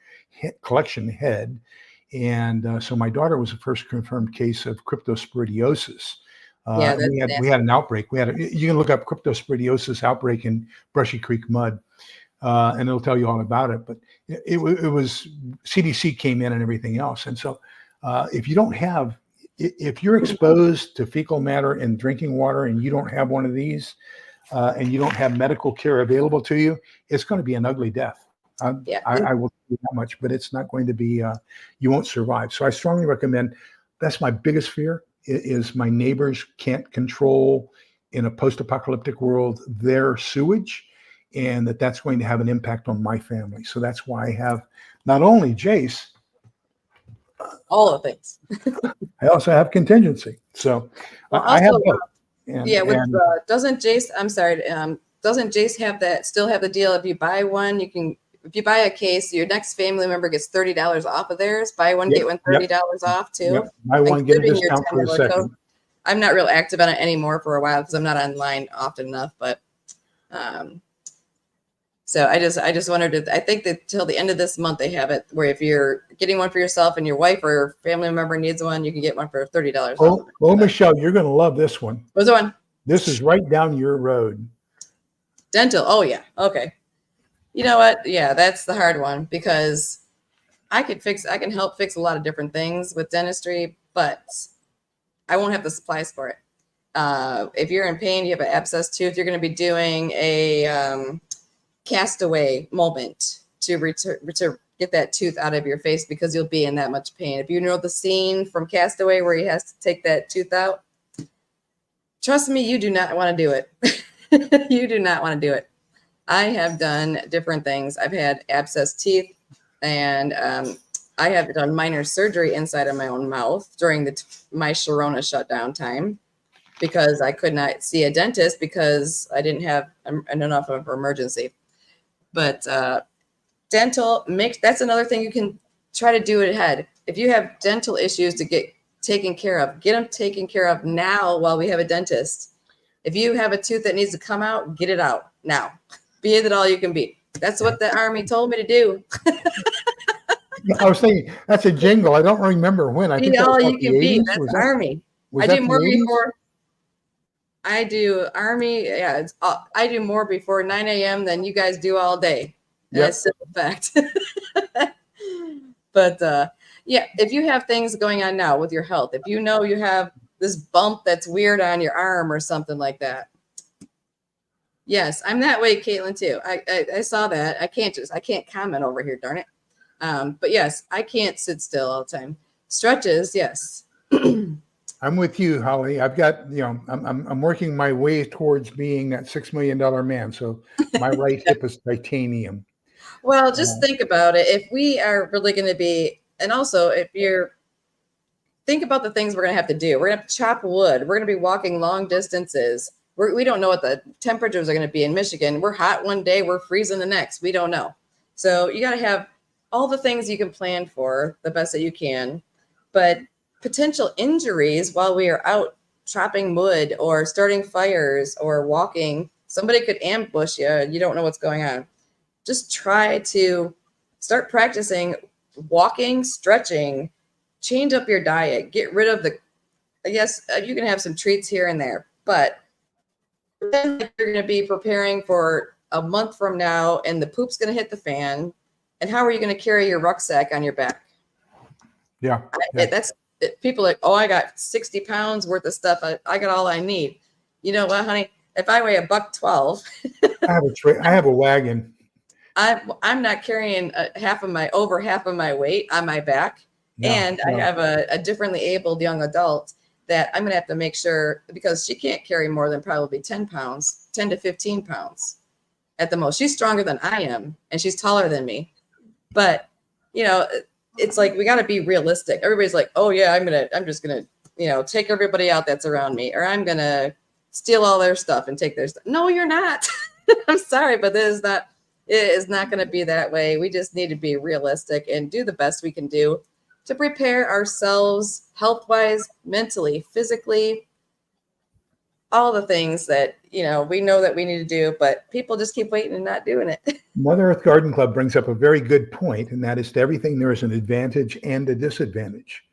collection head. And so my daughter was the first confirmed case of cryptosporidiosis. We had an outbreak. You can look up cryptosporidiosis outbreak in Brushy Creek mud, and it'll tell you all about it. But it was CDC came in and everything else. And so if you're exposed to fecal matter in drinking water and you don't have one of these, and you don't have medical care available to you, it's going to be an ugly death. I will tell you that much, but it's not going to be, you won't survive. So I strongly recommend, that's my biggest fear, is my neighbors can't control in a post-apocalyptic world their sewage, and that's going to have an impact on my family. So that's why I have not only Jace, all the things. I also have contingency. So I have both. Doesn't Jace still have the deal? If you buy one, if you buy a case, your next family member gets $30 off of theirs. Buy one, get one $30 off too. Buy one, get a discount for a second. I'm not real active on it anymore for a while because I'm not online often enough. But so I just wondered if, I think that till the end of this month they have it where if you're getting one for yourself and your wife or family member needs one, you can get one for $30. Oh, Michelle, you're going to love this one. What's the one? This is right down your road. Dental. Oh yeah. Okay. You know what? Yeah, that's the hard one because I can help fix a lot of different things with dentistry, but I won't have the supplies for it. If you're in pain, you have an abscess tooth, you're going to be doing a castaway moment to get that tooth out of your face because you'll be in that much pain. If you know the scene from Castaway where he has to take that tooth out, trust me, you do not want to do it. You do not want to do it. I have done different things. I've had abscess teeth, and I have done minor surgery inside of my own mouth during my Sharona shutdown time because I could not see a dentist because I didn't have enough of an emergency. But dental that's another thing you can try to do ahead. If you have dental issues to get taken care of, get them taken care of now while we have a dentist. If you have a tooth that needs to come out, get it out now. Be it all you can be. That's what the Army told me to do. I was thinking that's a jingle. I don't remember when. I think that was all what, you the can be. 80s? That's Was the that, Army. was I that do the more 80s? before. I do Army. Yeah, I do more before 9 a.m. than you guys do all day. Yep. That's a simple fact. But yeah, if you have things going on now with your health, if you know you have this bump that's weird on your arm or something like that. Yes, I'm that way, Caitlin, too. I saw that. I can't comment over here, darn it. But yes, I can't sit still all the time. Stretches, yes. I'm with you, Holly. I've got, I'm working my way towards being that $6 million man. So my right hip is titanium. Well, just think about it. If we are really going to be, and also if think about the things we're going to have to do. We're going to have to chop wood. We're going to be walking long distances. We don't know what the temperatures are going to be in Michigan. We're hot one day, we're freezing the next. We don't know. So you got to have all the things you can plan for the best that you can. But potential injuries while we are out chopping wood or starting fires or walking, somebody could ambush you and you don't know what's going on. Just try to start practicing walking, stretching, change up your diet, get rid of yes, you can have some treats here and there, but then you're going to be preparing for a month from now and the poop's going to hit the fan. And how are you going to carry your rucksack on your back? Yeah. People are like, oh, I got 60 pounds worth of stuff. I got all I need. You know what, honey? If I weigh $112, I have a wagon. I'm not carrying over half of my weight on my back. No, and I have a differently abled young adult that I'm going to have to make sure, because she can't carry more than probably 10 to 15 pounds at the most. She's stronger than I am and she's taller than me. But, it's like, we got to be realistic. Everybody's like, oh yeah, I'm just going to, take everybody out that's around me, or I'm going to steal all their stuff and take their stuff. No, you're not. I'm sorry, but it is not going to be that way. We just need to be realistic and do the best we can do to prepare ourselves health-wise, mentally, physically, all the things that, we know that we need to do, but people just keep waiting and not doing it. Mother Earth Garden Club brings up a very good point, and that is to everything there is an advantage and a disadvantage.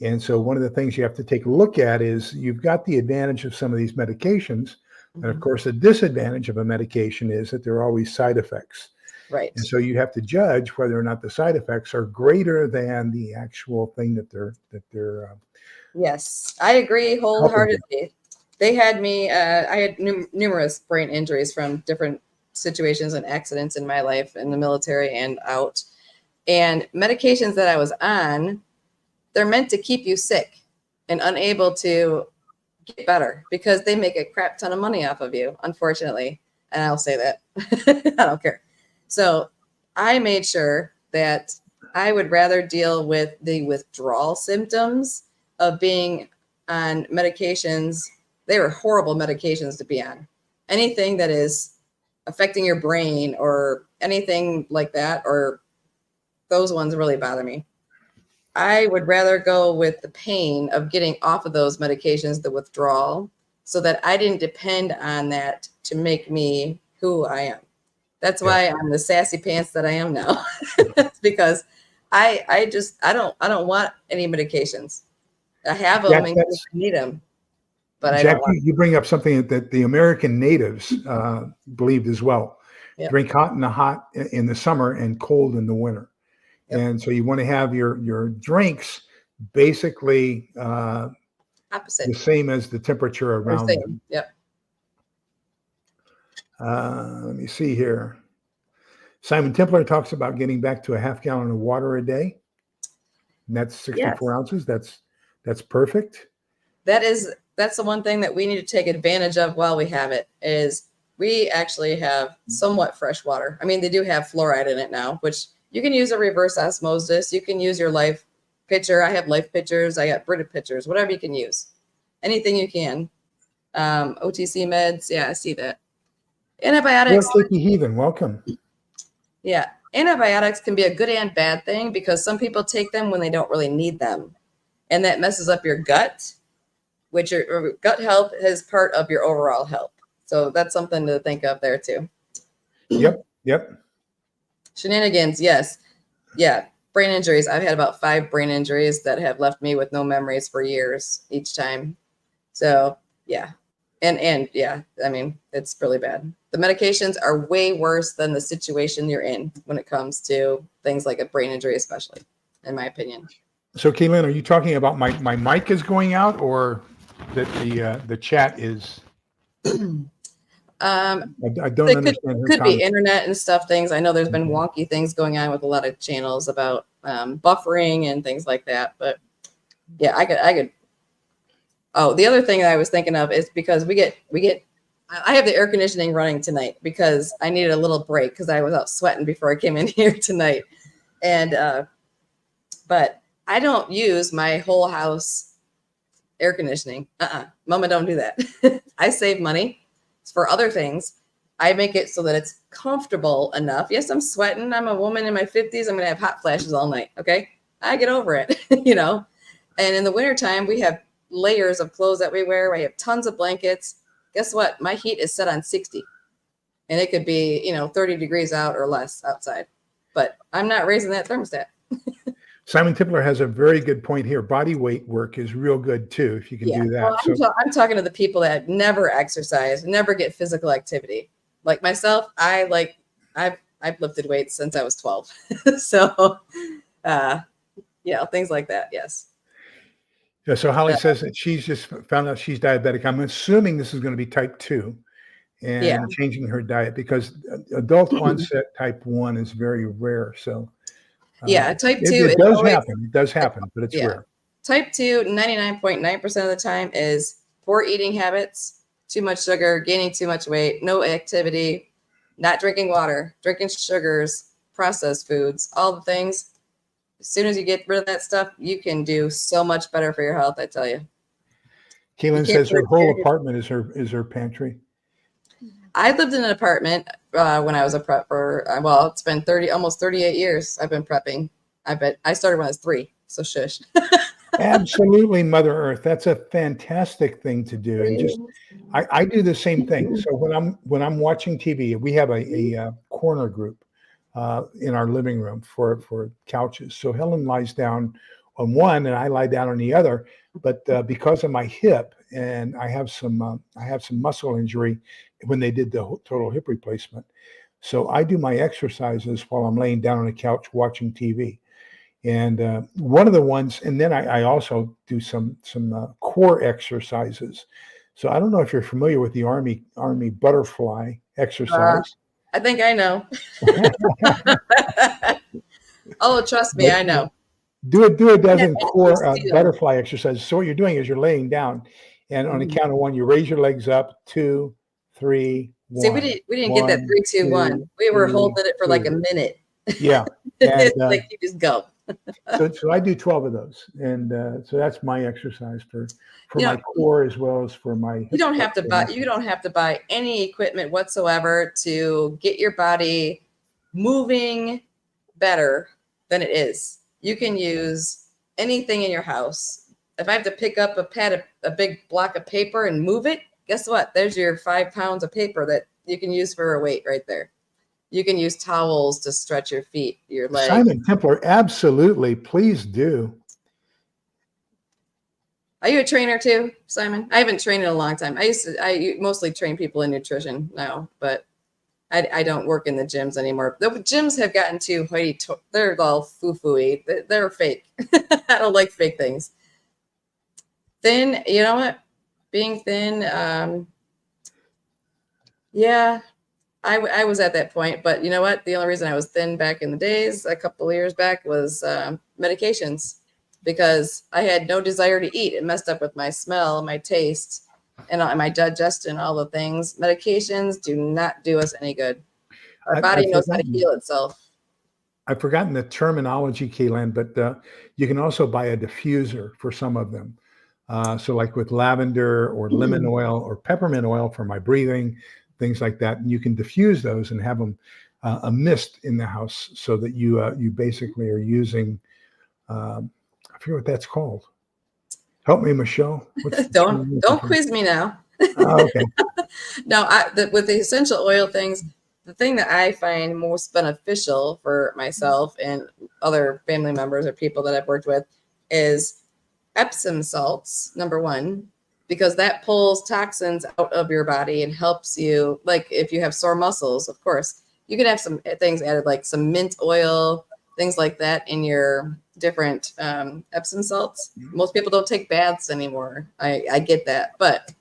And so one of the things you have to take a look at is you've got the advantage of some of these medications. And of course, the disadvantage of a medication is that there are always side effects. Right. And so you have to judge whether or not the side effects are greater than the actual thing that they're. Yes, I agree wholeheartedly. They had me, I had numerous brain injuries from different situations and accidents in my life in the military and out. And medications that I was on, they're meant to keep you sick and unable to get better because they make a crap ton of money off of you, unfortunately. And I'll say that. I don't care. So I made sure that I would rather deal with the withdrawal symptoms of being on medications. They were horrible medications to be on. Anything that is affecting your brain or anything like that, or those ones really bother me. I would rather go with the pain of getting off of those medications, the withdrawal, so that I didn't depend on that to make me who I am. That's why I'm the sassy pants that I am now. It's because I don't want any medications. I have them Jack, in case I need them, but I Jack, don't want you bring up something that the American natives believed as well. Yep. Drink hot in the summer and cold in the winter. Yep. And so you want to have your drinks basically opposite. the same as the temperature around them. Yep. Let me see here. Simon Templar talks about getting back to a half gallon of water a day. And that's 64 ounces. That's perfect. That's the one thing that we need to take advantage of while we have it, is we actually have somewhat fresh water. I mean, they do have fluoride in it now, which you can use a reverse osmosis. You can use your life pitcher. I have life pitchers. I got Brita pitchers, whatever you can use. Anything you can. OTC meds. Yeah, I see that. Antibiotics. Sleepy Heathen, welcome. Yeah. Antibiotics can be a good and bad thing because some people take them when they don't really need them. And that messes up your gut, which your gut health is part of your overall health. So that's something to think of there too. Yep. Shenanigans, yes. Yeah. Brain injuries. I've had about 5 brain injuries that have left me with no memories for years each time. So yeah. And yeah, I mean, it's really bad. The medications are way worse than the situation you're in when it comes to things like a brain injury, especially, in my opinion. So, Kaylin, are you talking about my mic is going out, or that the chat is? I don't understand. Could be internet and stuff. Things I know there's been wonky things going on with a lot of channels about buffering and things like that. But yeah, I could. Oh, the other thing that I was thinking of is because we get. I have the air conditioning running tonight because I needed a little break because I was out sweating before I came in here tonight, and but I don't use my whole house air conditioning. Mama, don't do that. I save money for other things. I make it so that it's comfortable enough. Yes, I'm sweating. I'm a woman in my 50s. I'm going to have hot flashes all night. Okay. I get over it, and in the wintertime, we have layers of clothes that we wear. We have tons of blankets. Guess what? My heat is set on 60 and it could be, 30 degrees out or less outside, but I'm not raising that thermostat. Simon Tippler has a very good point here. Body weight work is real good too, if you can do that. Well, I'm talking to the people that never exercise, never get physical activity. Like myself, I've lifted weights since I was 12. So, things like that. Yes. Yeah, so Holly says that she's just found out she's diabetic. I'm assuming this is going to be type 2 and changing her diet because adult onset type 1 is very rare. So type 2. It does happen. It does happen, but it's rare. Type 2, 99.9% of the time is poor eating habits, too much sugar, gaining too much weight, no activity, not drinking water, drinking sugars, processed foods, all the things. As soon as you get rid of that stuff, you can do so much better for your health, I tell you. Kaylin says her whole apartment is her pantry. I lived in an apartment when I was a prepper. Well, it's been almost 38 years I've been prepping. I started when I was 3, so shush. Absolutely, Mother Earth. That's a fantastic thing to do. And just I do the same thing. So when I'm watching TV, we have a corner group in our living room for couches. So Helen lies down on one and I lie down on the other. But because of my hip and I have some muscle injury when they did the total hip replacement. So I do my exercises while I'm laying down on the couch watching TV. And one of the ones, and then I also do some core exercises. So I don't know if you're familiar with the Army butterfly exercise. I think I know. Oh, trust me, I know. Do a dozen core butterfly exercises. So what you're doing is you're laying down, and on the count of 1, you raise your legs up. 2, 3, 1. See, we didn't get that 3, 2, 1. We were holding it for like a minute. Yeah, and, like you just go. So I do 12 of those, and so that's my exercise for my core as well as for my. You don't have to buy any equipment whatsoever to get your body moving better than it is. You can use anything in your house. If I have to pick up a big block of paper and move it, guess what? There's your 5 pounds of paper that you can use for a weight right there. You can use towels to stretch your feet, your legs. Simon Templar, absolutely. Please do. Are you a trainer too, Simon? I haven't trained in a long time. I mostly train people in nutrition now, but I don't work in the gyms anymore. The gyms have gotten too they're all foo-foo-y. They're fake. I don't like fake things. Thin, you know what? Being thin, yeah, I was at that point. But you know what? The only reason I was thin back in the days, a couple of years back, was medications, because I had no desire to eat. It messed up with my smell, my taste, and my digestion, all the things. Medications do not do us any good. Our body knows how to heal itself. I've forgotten the terminology, Kaylan, but you can also buy a diffuser for some of them. So like with lavender or lemon oil or peppermint oil for my breathing, things like that. And you can diffuse those and have them a mist in the house, so that you basically are using, I forget what that's called. Help me, Michelle. Don't quiz me now. Oh, okay. No, with the essential oil things, the thing that I find most beneficial for myself and other family members or people that I've worked with is Epsom salts, number one, because that pulls toxins out of your body and helps you. Like if you have sore muscles, of course, you can have some things added, like some mint oil, things like that in your different Epsom salts. Most people don't take baths anymore. I get that, but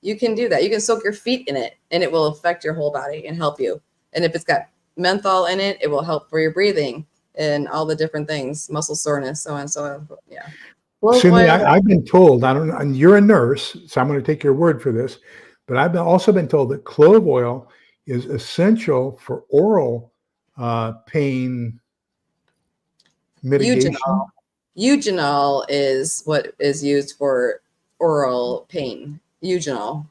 you can do that. You can soak your feet in it and it will affect your whole body and help you. And if it's got menthol in it, it will help for your breathing and all the different things, muscle soreness, so on and so on. Yeah. Sumi, I've been told, I don't know, and you're a nurse, so I'm going to take your word for this, but I've also been told that clove oil is essential for oral pain mitigation. Eugenol is what is used for oral pain. Eugenol,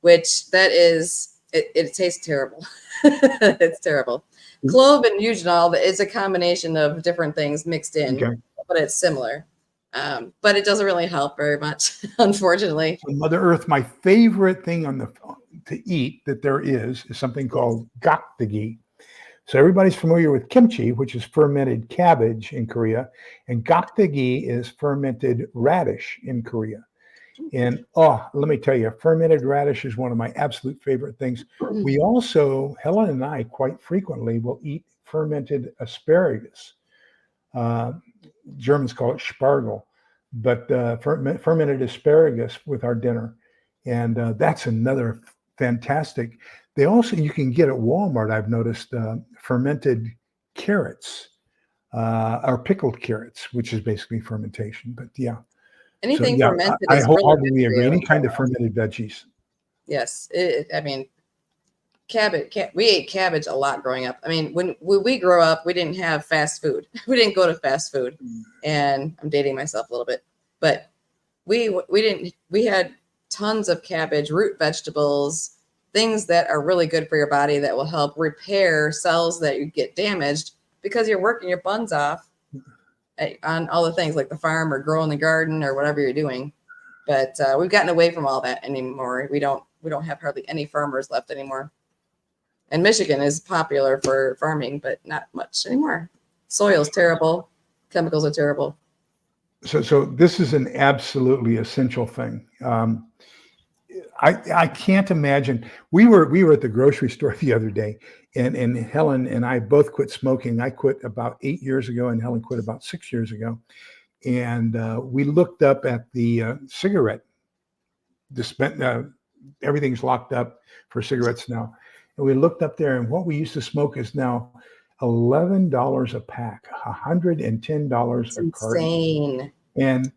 which that is, it tastes terrible. It's terrible. Clove and eugenol is a combination of different things mixed in, okay, but it's similar. But it doesn't really help very much, unfortunately. So Mother Earth, my favorite thing to eat that there is something called gakdagi. So everybody's familiar with kimchi, which is fermented cabbage in Korea, and gakdagi is fermented radish in Korea. And let me tell you, fermented radish is one of my absolute favorite things. We also, Helen and I, quite frequently will eat fermented asparagus. Germans call it Spargel, but fermented asparagus with our dinner. And that's another fantastic. They also, you can get at Walmart, I've noticed, fermented carrots or pickled carrots, which is basically fermentation. But yeah. Anything fermented I is really wholeheartedly agree. Any kind of fermented veggies. Yes. I mean, cabbage. We ate cabbage a lot growing up. I mean, when we grew up, we didn't have fast food. We didn't go to fast food. And I'm dating myself a little bit, but we had tons of cabbage, root vegetables, things that are really good for your body that will help repair cells that you get damaged because you're working your buns off on all the things like the farm or growing the garden or whatever you're doing. But we've gotten away from all that anymore. We don't have hardly any farmers left anymore. And Michigan is popular for farming, but not much anymore. Soil's terrible. Chemicals are terrible. So this is an absolutely essential thing. I can't imagine. We were at the grocery store the other day, and Helen and I both quit smoking. I quit about 8 years ago, and Helen quit about 6 years ago. And we looked up at the cigarette everything's locked up for cigarettes now. And we looked up there, and what we used to smoke is now $11 a pack, $110 a carton. Insane. And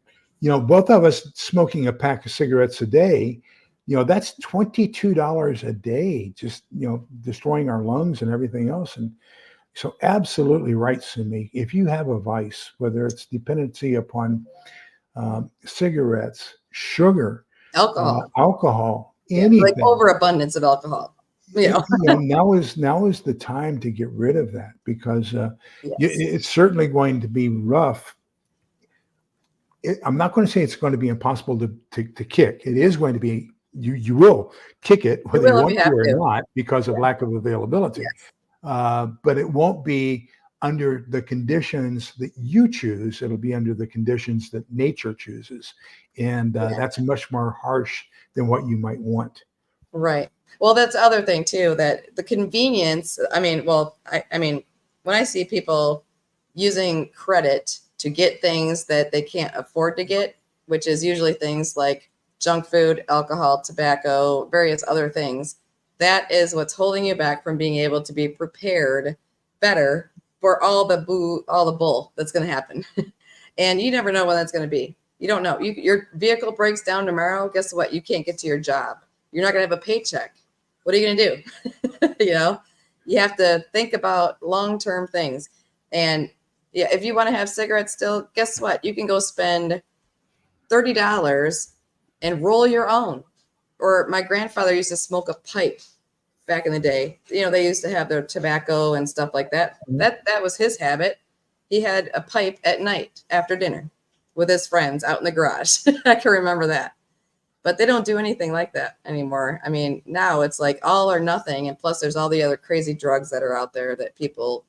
both of us smoking a pack of cigarettes a day, that's $22 a day, just destroying our lungs and everything else. And so absolutely right, Sumi. If you have a vice, whether it's dependency upon cigarettes, sugar, alcohol, anything, like overabundance of alcohol. Now is the time to get rid of that, because it's certainly going to be rough I'm not going to say it's going to be impossible to kick. It is going to be, you will kick it whether you will if want you to have or to. not because of lack of availability. Yes. But it won't be under the conditions that you choose. It'll be under the conditions that nature chooses. And that's much more harsh than what you might want. Right. Well, that's the other thing too, that the convenience, I mean, when I see people using credit to get things that they can't afford to get, which is usually things like junk food, alcohol, tobacco, various other things, that is what's holding you back from being able to be prepared better for all the bull that's going to happen. And you never know when that's going to be. You don't know. Your vehicle breaks down tomorrow. Guess what? You can't get to your job. You're not going to have a paycheck. What are you going to do? You have to think about long-term things. And yeah, if you want to have cigarettes still, guess what? You can go spend $30 and roll your own. Or my grandfather used to smoke a pipe back in the day. They used to have their tobacco and stuff like that. That was his habit. He had a pipe at night after dinner with his friends out in the garage. I can remember that. But they don't do anything like that anymore. I mean, now it's like all or nothing. And plus there's all the other crazy drugs that are out there that people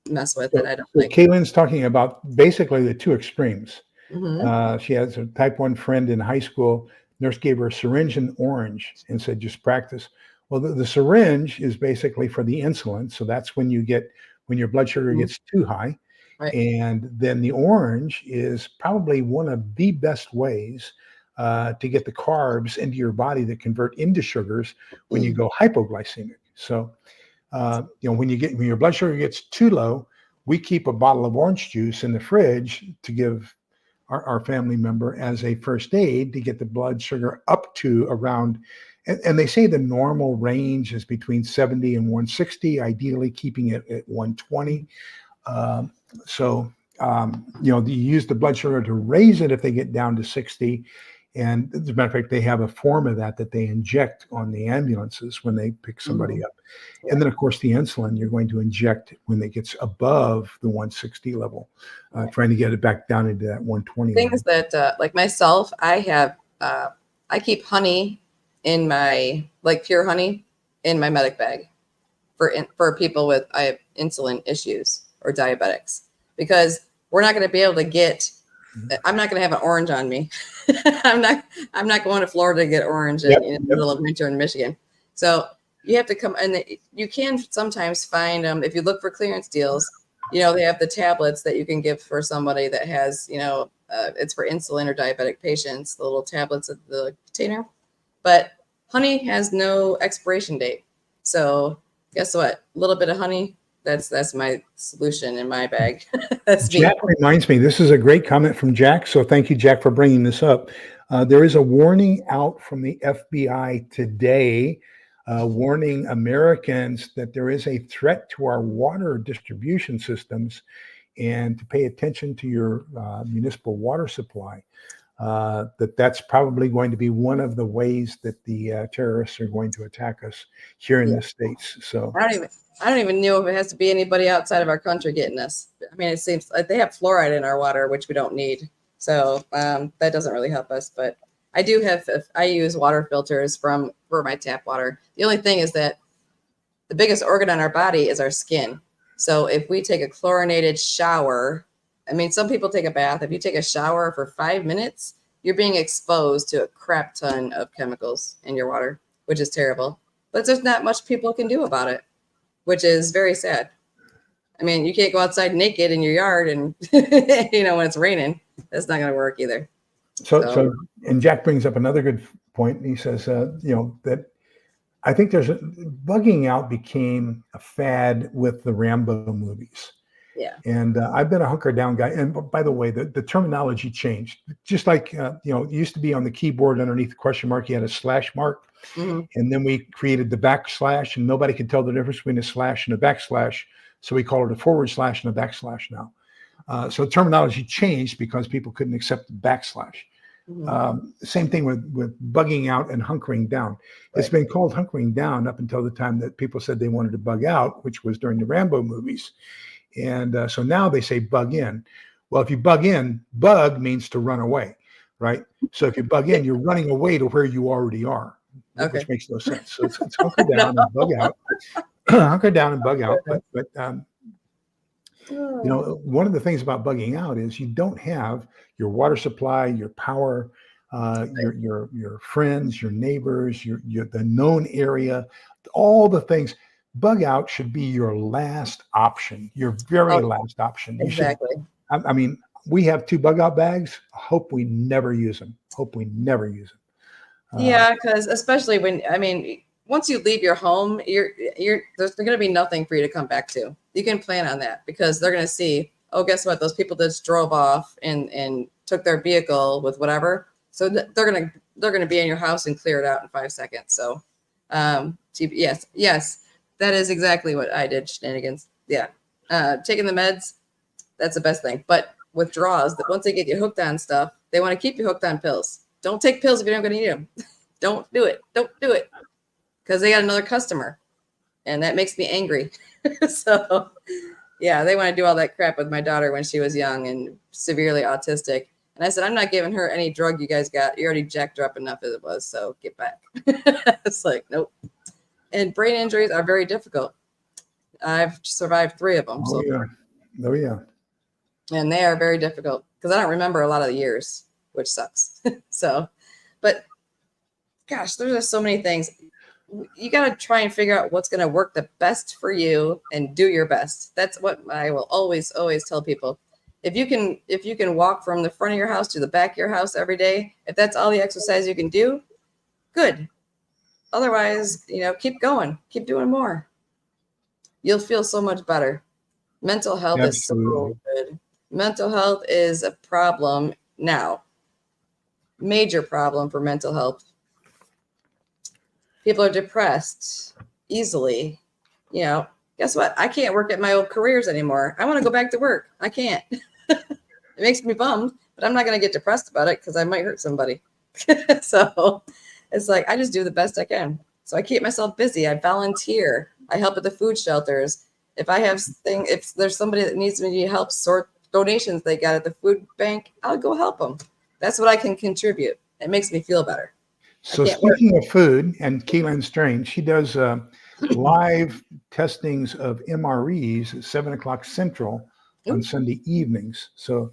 mess with that I don't like. Kaylin's talking about basically the two extremes. Mm-hmm. She has a type 1 friend in high school. Nurse gave her a syringe and orange and said, just practice. Well, the syringe is basically for the insulin. So that's when your blood sugar gets too high. Right. And then the orange is probably one of the best ways to get the carbs into your body that convert into sugars when you go hypoglycemic. So, when your blood sugar gets too low, we keep a bottle of orange juice in the fridge to give our family member as a first aid to get the blood sugar up to around, and they say the normal range is between 70 and 160, ideally keeping it at 120. You use the blood sugar to raise it if they get down to 60. And as a matter of fact, they have a form of that they inject on the ambulances when they pick somebody up. And then, of course, the insulin you're going to inject when it gets above the 160 level, trying to get it back down into that 120 Things level. that, like myself, I keep honey in my, like pure honey in my medic bag for people with insulin issues or diabetics, because we're not going to be able to get, I'm not going to have an orange on me. I'm not going to Florida to get orange in the middle of winter in Michigan. So you have to come, and you can sometimes find if you look for clearance deals, they have the tablets that you can give for somebody that has, it's for insulin or diabetic patients, the little tablets of the container. But honey has no expiration date. So guess what? A little bit of honey, that's my solution in my bag. That's Jack reminds me, this is a great comment from Jack. So thank you, Jack, for bringing this up. There is a warning out from the FBI today, warning Americans that there is a threat to our water distribution systems and to pay attention to your municipal water supply. That's probably going to be one of the ways that the terrorists are going to attack us here in the States. So I don't even know if it has to be anybody outside of our country getting this. I mean, it seems like they have fluoride in our water, which we don't need. So that doesn't really help us. But I use water filters for my tap water. The only thing is that the biggest organ on our body is our skin. So if we take a chlorinated shower, I mean, some people take a bath. If you take a shower for 5 minutes, you're being exposed to a crap ton of chemicals in your water, which is terrible. But there's not much people can do about it, which is very sad. I mean, you can't go outside naked in your yard and, when it's raining. That's not going to work either. So, and Jack brings up another good point. He says, that I think bugging out became a fad with the Rambo movies. Yeah. And I've been a hunker down guy. And by the way, the terminology changed. Just like, it used to be on the keyboard underneath the question mark, you had a slash mark. Mm-hmm. And then we created the backslash, and nobody could tell the difference between a slash and a backslash. So we call it a forward slash and a backslash now. So terminology changed because people couldn't accept the backslash. Mm-hmm. Same thing with bugging out and hunkering down. Right. It's been called hunkering down up until the time that people said they wanted to bug out, which was during the Rambo movies. And so now they say bug in. Well, if you bug in, bug means to run away, right? So if you bug in, you're running away to where you already are, Okay. which makes no sense. So it's hunker No. down and bug out, hunker down and bug out. But you know, one of the things about bugging out is you don't have your water supply, your power, your friends, your neighbors, your the known area, all the things. Bug out should be your last option, your very last option. You should. Exactly. I mean, we have 2 bug out bags. Hope we never use them. Hope we never use them. Yeah, because especially when, I mean, once you leave your home, there's going to be nothing for you to come back to. You can plan on that because they're going to see, oh, guess what? Those people just drove off and took their vehicle with whatever. So they're going to be in your house and clear it out in 5 seconds. So, yes, that is exactly what I did. Shenanigans. Yeah. Taking the meds, that's the best thing. But withdrawals, that once they get you hooked on stuff, they want to keep you hooked on pills. Don't take pills if you're not going to need them. Don't do it. Don't do it. Because they got another customer. And that makes me angry. So, yeah, they want to do all that crap with my daughter when she was young and severely autistic. And I said, I'm not giving her any drug you guys got. You already jacked her up enough as it was. So get back. It's like, nope. And brain injuries are very difficult. I've survived 3 of them. Oh, yeah. Oh, yeah. And they are very difficult because I don't remember a lot of the years, which sucks. So, but gosh, there's just so many things. You got to try and figure out what's going to work the best for you and do your best. That's what I will always tell people. If you can walk from the front of your house to the back of your house every day, if that's all the exercise you can do, good. Otherwise, keep going, keep doing more. You'll feel so much better. Mental health is so good. Mental health is a problem now. Major problem for mental health. People are depressed easily. Guess what? I can't work at my old careers anymore. I want to go back to work. I can't. It makes me bummed, but I'm not going to get depressed about it because I might hurt somebody. So it's like, I just do the best I can. So I keep myself busy. I volunteer. I help at the food shelters. If there's somebody that needs me to help sort donations they got at the food bank, I'll go help them. That's what I can contribute. It makes me feel better. So speaking of food, and Keelan Strange, she does live testings of MREs at 7:00 Central on Sunday evenings. So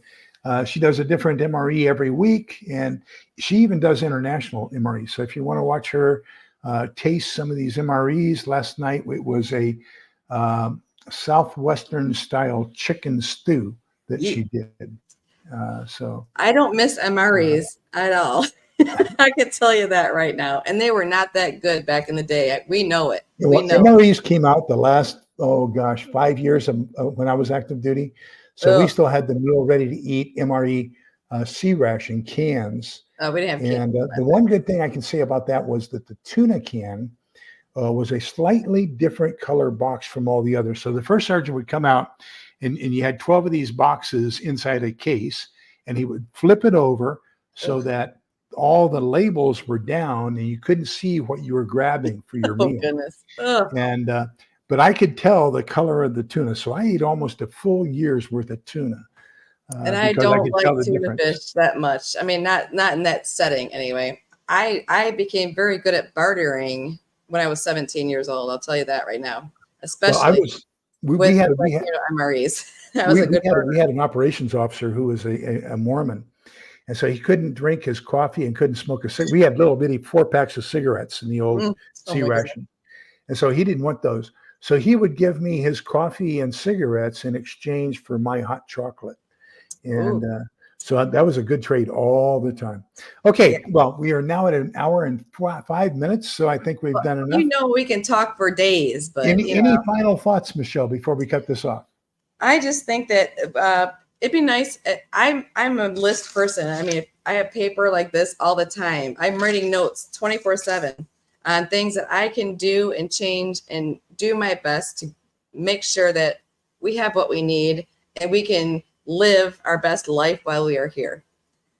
she does a different MRE every week, and she even does international MREs. So if you want to watch her taste some of these MREs, last night it was a Southwestern style chicken stew that she did. So I don't miss MREs at all. I can tell you that right now. And they were not that good back in the day. We know it. MREs came out the last, 5 years when I was active duty. So we still had the meal ready to eat MRE sea ration cans. Oh, we didn't have cans. And the one good thing I can say about that was that the tuna can was a slightly different color box from all the others. So the first sergeant would come out and you had 12 of these boxes inside a case, and he would flip it over so that all the labels were down and you couldn't see what you were grabbing for your meal. Goodness. And but I could tell the color of the tuna, so I ate almost a full year's worth of tuna. And I don't like tuna fish that much. I mean, not in that setting anyway. I became very good at bartering when I was 17 years old. I'll tell you that right now, especially we had MREs. We had an operations officer who was a Mormon. And so he couldn't drink his coffee and couldn't smoke a cigarette. We had little bitty 4-packs of cigarettes in the old sea ration. And so he didn't want those. So he would give me his coffee and cigarettes in exchange for my hot chocolate. And so that was a good trade all the time. Okay, well, we are now at 1 hour and 5 minutes. So I think we've done enough. We can talk for days. But any final thoughts, Michelle, before we cut this off? I just think that it'd be nice. I'm a list person. I mean, I have paper like this all the time. I'm writing notes 24/7 on things that I can do and change and do my best to make sure that we have what we need and we can live our best life while we are here.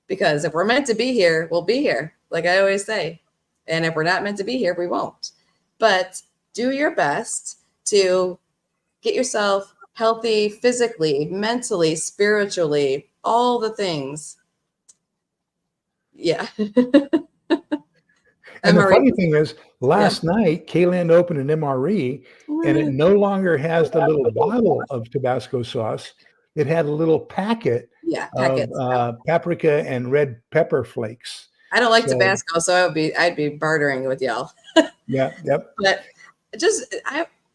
Because if we're meant to be here, we'll be here, like I always say. And if we're not meant to be here, we won't. But do your best to get yourself healthy physically, mentally, spiritually, all the things. Yeah. And the MRE. funny thing is, last night, Kayland opened an MRE, and it no longer has the little bottle of Tabasco sauce. It had a little packet Yeah, of packets. paprika and red pepper flakes. I don't like So, Tabasco, so I'd be bartering with y'all. yeah, yep. But just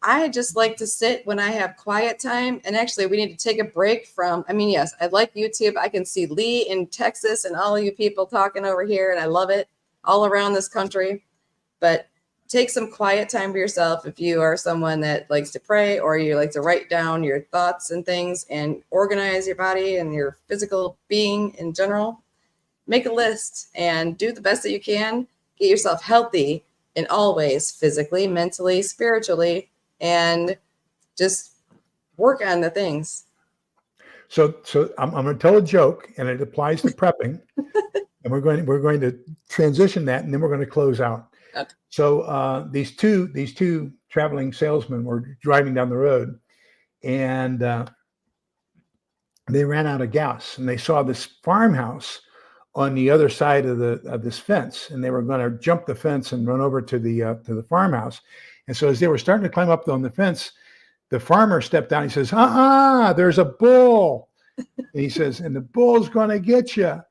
I just like to sit when I have quiet time. And actually, we need to take a break from. I mean, yes, I like YouTube. I can see Lee in Texas and all of you people talking over here, and I love it all around this country. But take some quiet time for yourself if you are someone that likes to pray or you like to write down your thoughts and things and organize your body and your physical being in general. Make a list and do the best that you can. Get yourself healthy in all ways, physically, mentally, spiritually, and just work on the things. So I'm going to tell a joke, and it applies to prepping, and we're going to transition that, and then we're going to close out. Okay. So these two traveling salesmen were driving down the road, and they ran out of gas, and they saw this farmhouse on the other side of this fence, and they were going to jump the fence and run over to the farmhouse. And so as they were starting to climb up on the fence, the farmer stepped down. He says, there's a bull. And he says, and the bull's going to get you.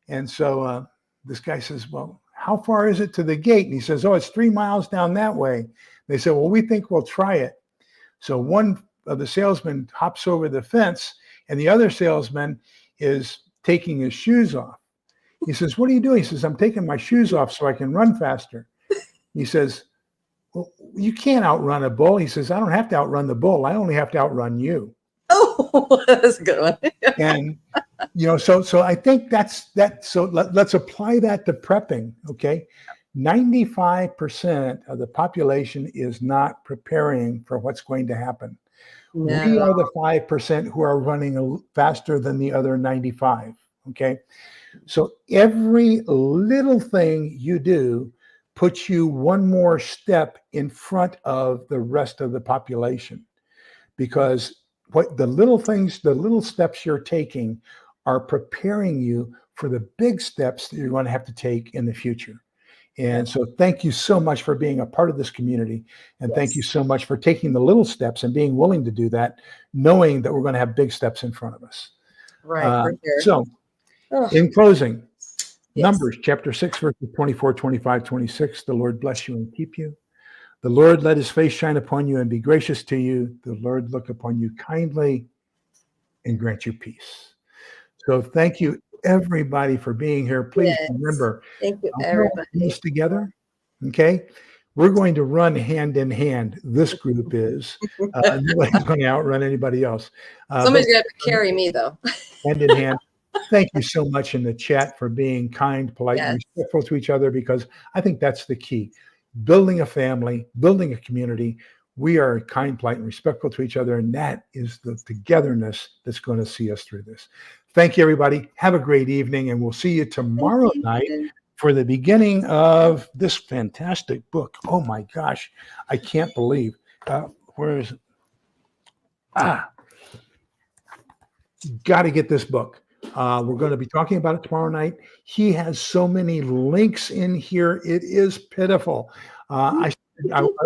And so this guy says, well, how far is it to the gate? And he says, oh, it's 3 miles down that way. They said, well, we think we'll try it. So one of the salesmen hops over the fence, and the other salesman is taking his shoes off. He says, what are you doing? He says, I'm taking my shoes off so I can run faster. He says, well, you can't outrun a bull. He says, I don't have to outrun the bull. I only have to outrun you. Oh, that's a good one. And, so I think that's that. So let's apply that to prepping. Okay. 95% of the population is not preparing for what's going to happen. No. We are the 5% who are running faster than the other 95. Okay. So every little thing you do puts you one more step in front of the rest of the population, because what the little steps you're taking are preparing you for the big steps that you're going to have to take in the future. And so thank you so much for being a part of this community. And thank you so much for taking the little steps and being willing to do that, knowing that we're going to have big steps in front of us. Right. For sure. So in closing, Numbers chapter 6, verses 24, 25, 26, the Lord bless you and keep you. The Lord let his face shine upon you and be gracious to you. The Lord look upon you kindly and grant you peace. So thank you, everybody, for being here. Please remember, thank you, everybody. This together, okay? We're going to run hand in hand. This group is. Nobody's going to outrun anybody else. Somebody's going to have to carry me, though. Hand in hand. Thank you so much in the chat for being kind, polite, and respectful to each other, because I think that's the key. Building a family, building a community, we are kind, polite, and respectful to each other, and that is the togetherness that's going to see us through this. Thank you, everybody. Have a great evening, and we'll see you tomorrow night for the beginning of this fantastic book. Oh, my gosh. I can't believe. Where is it? Got to get this book. We're going to be talking about it tomorrow night. He has so many links in here. It is pitiful. I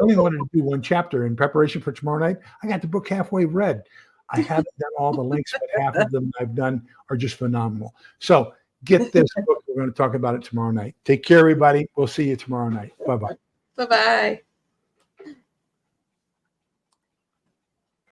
only wanted to do one chapter in preparation for tomorrow night. I got the book halfway read. I haven't done all the links, but half of them I've done are just phenomenal. So get this book. We're going to talk about it tomorrow night. Take care, everybody. We'll see you tomorrow night. Bye-bye. Bye-bye.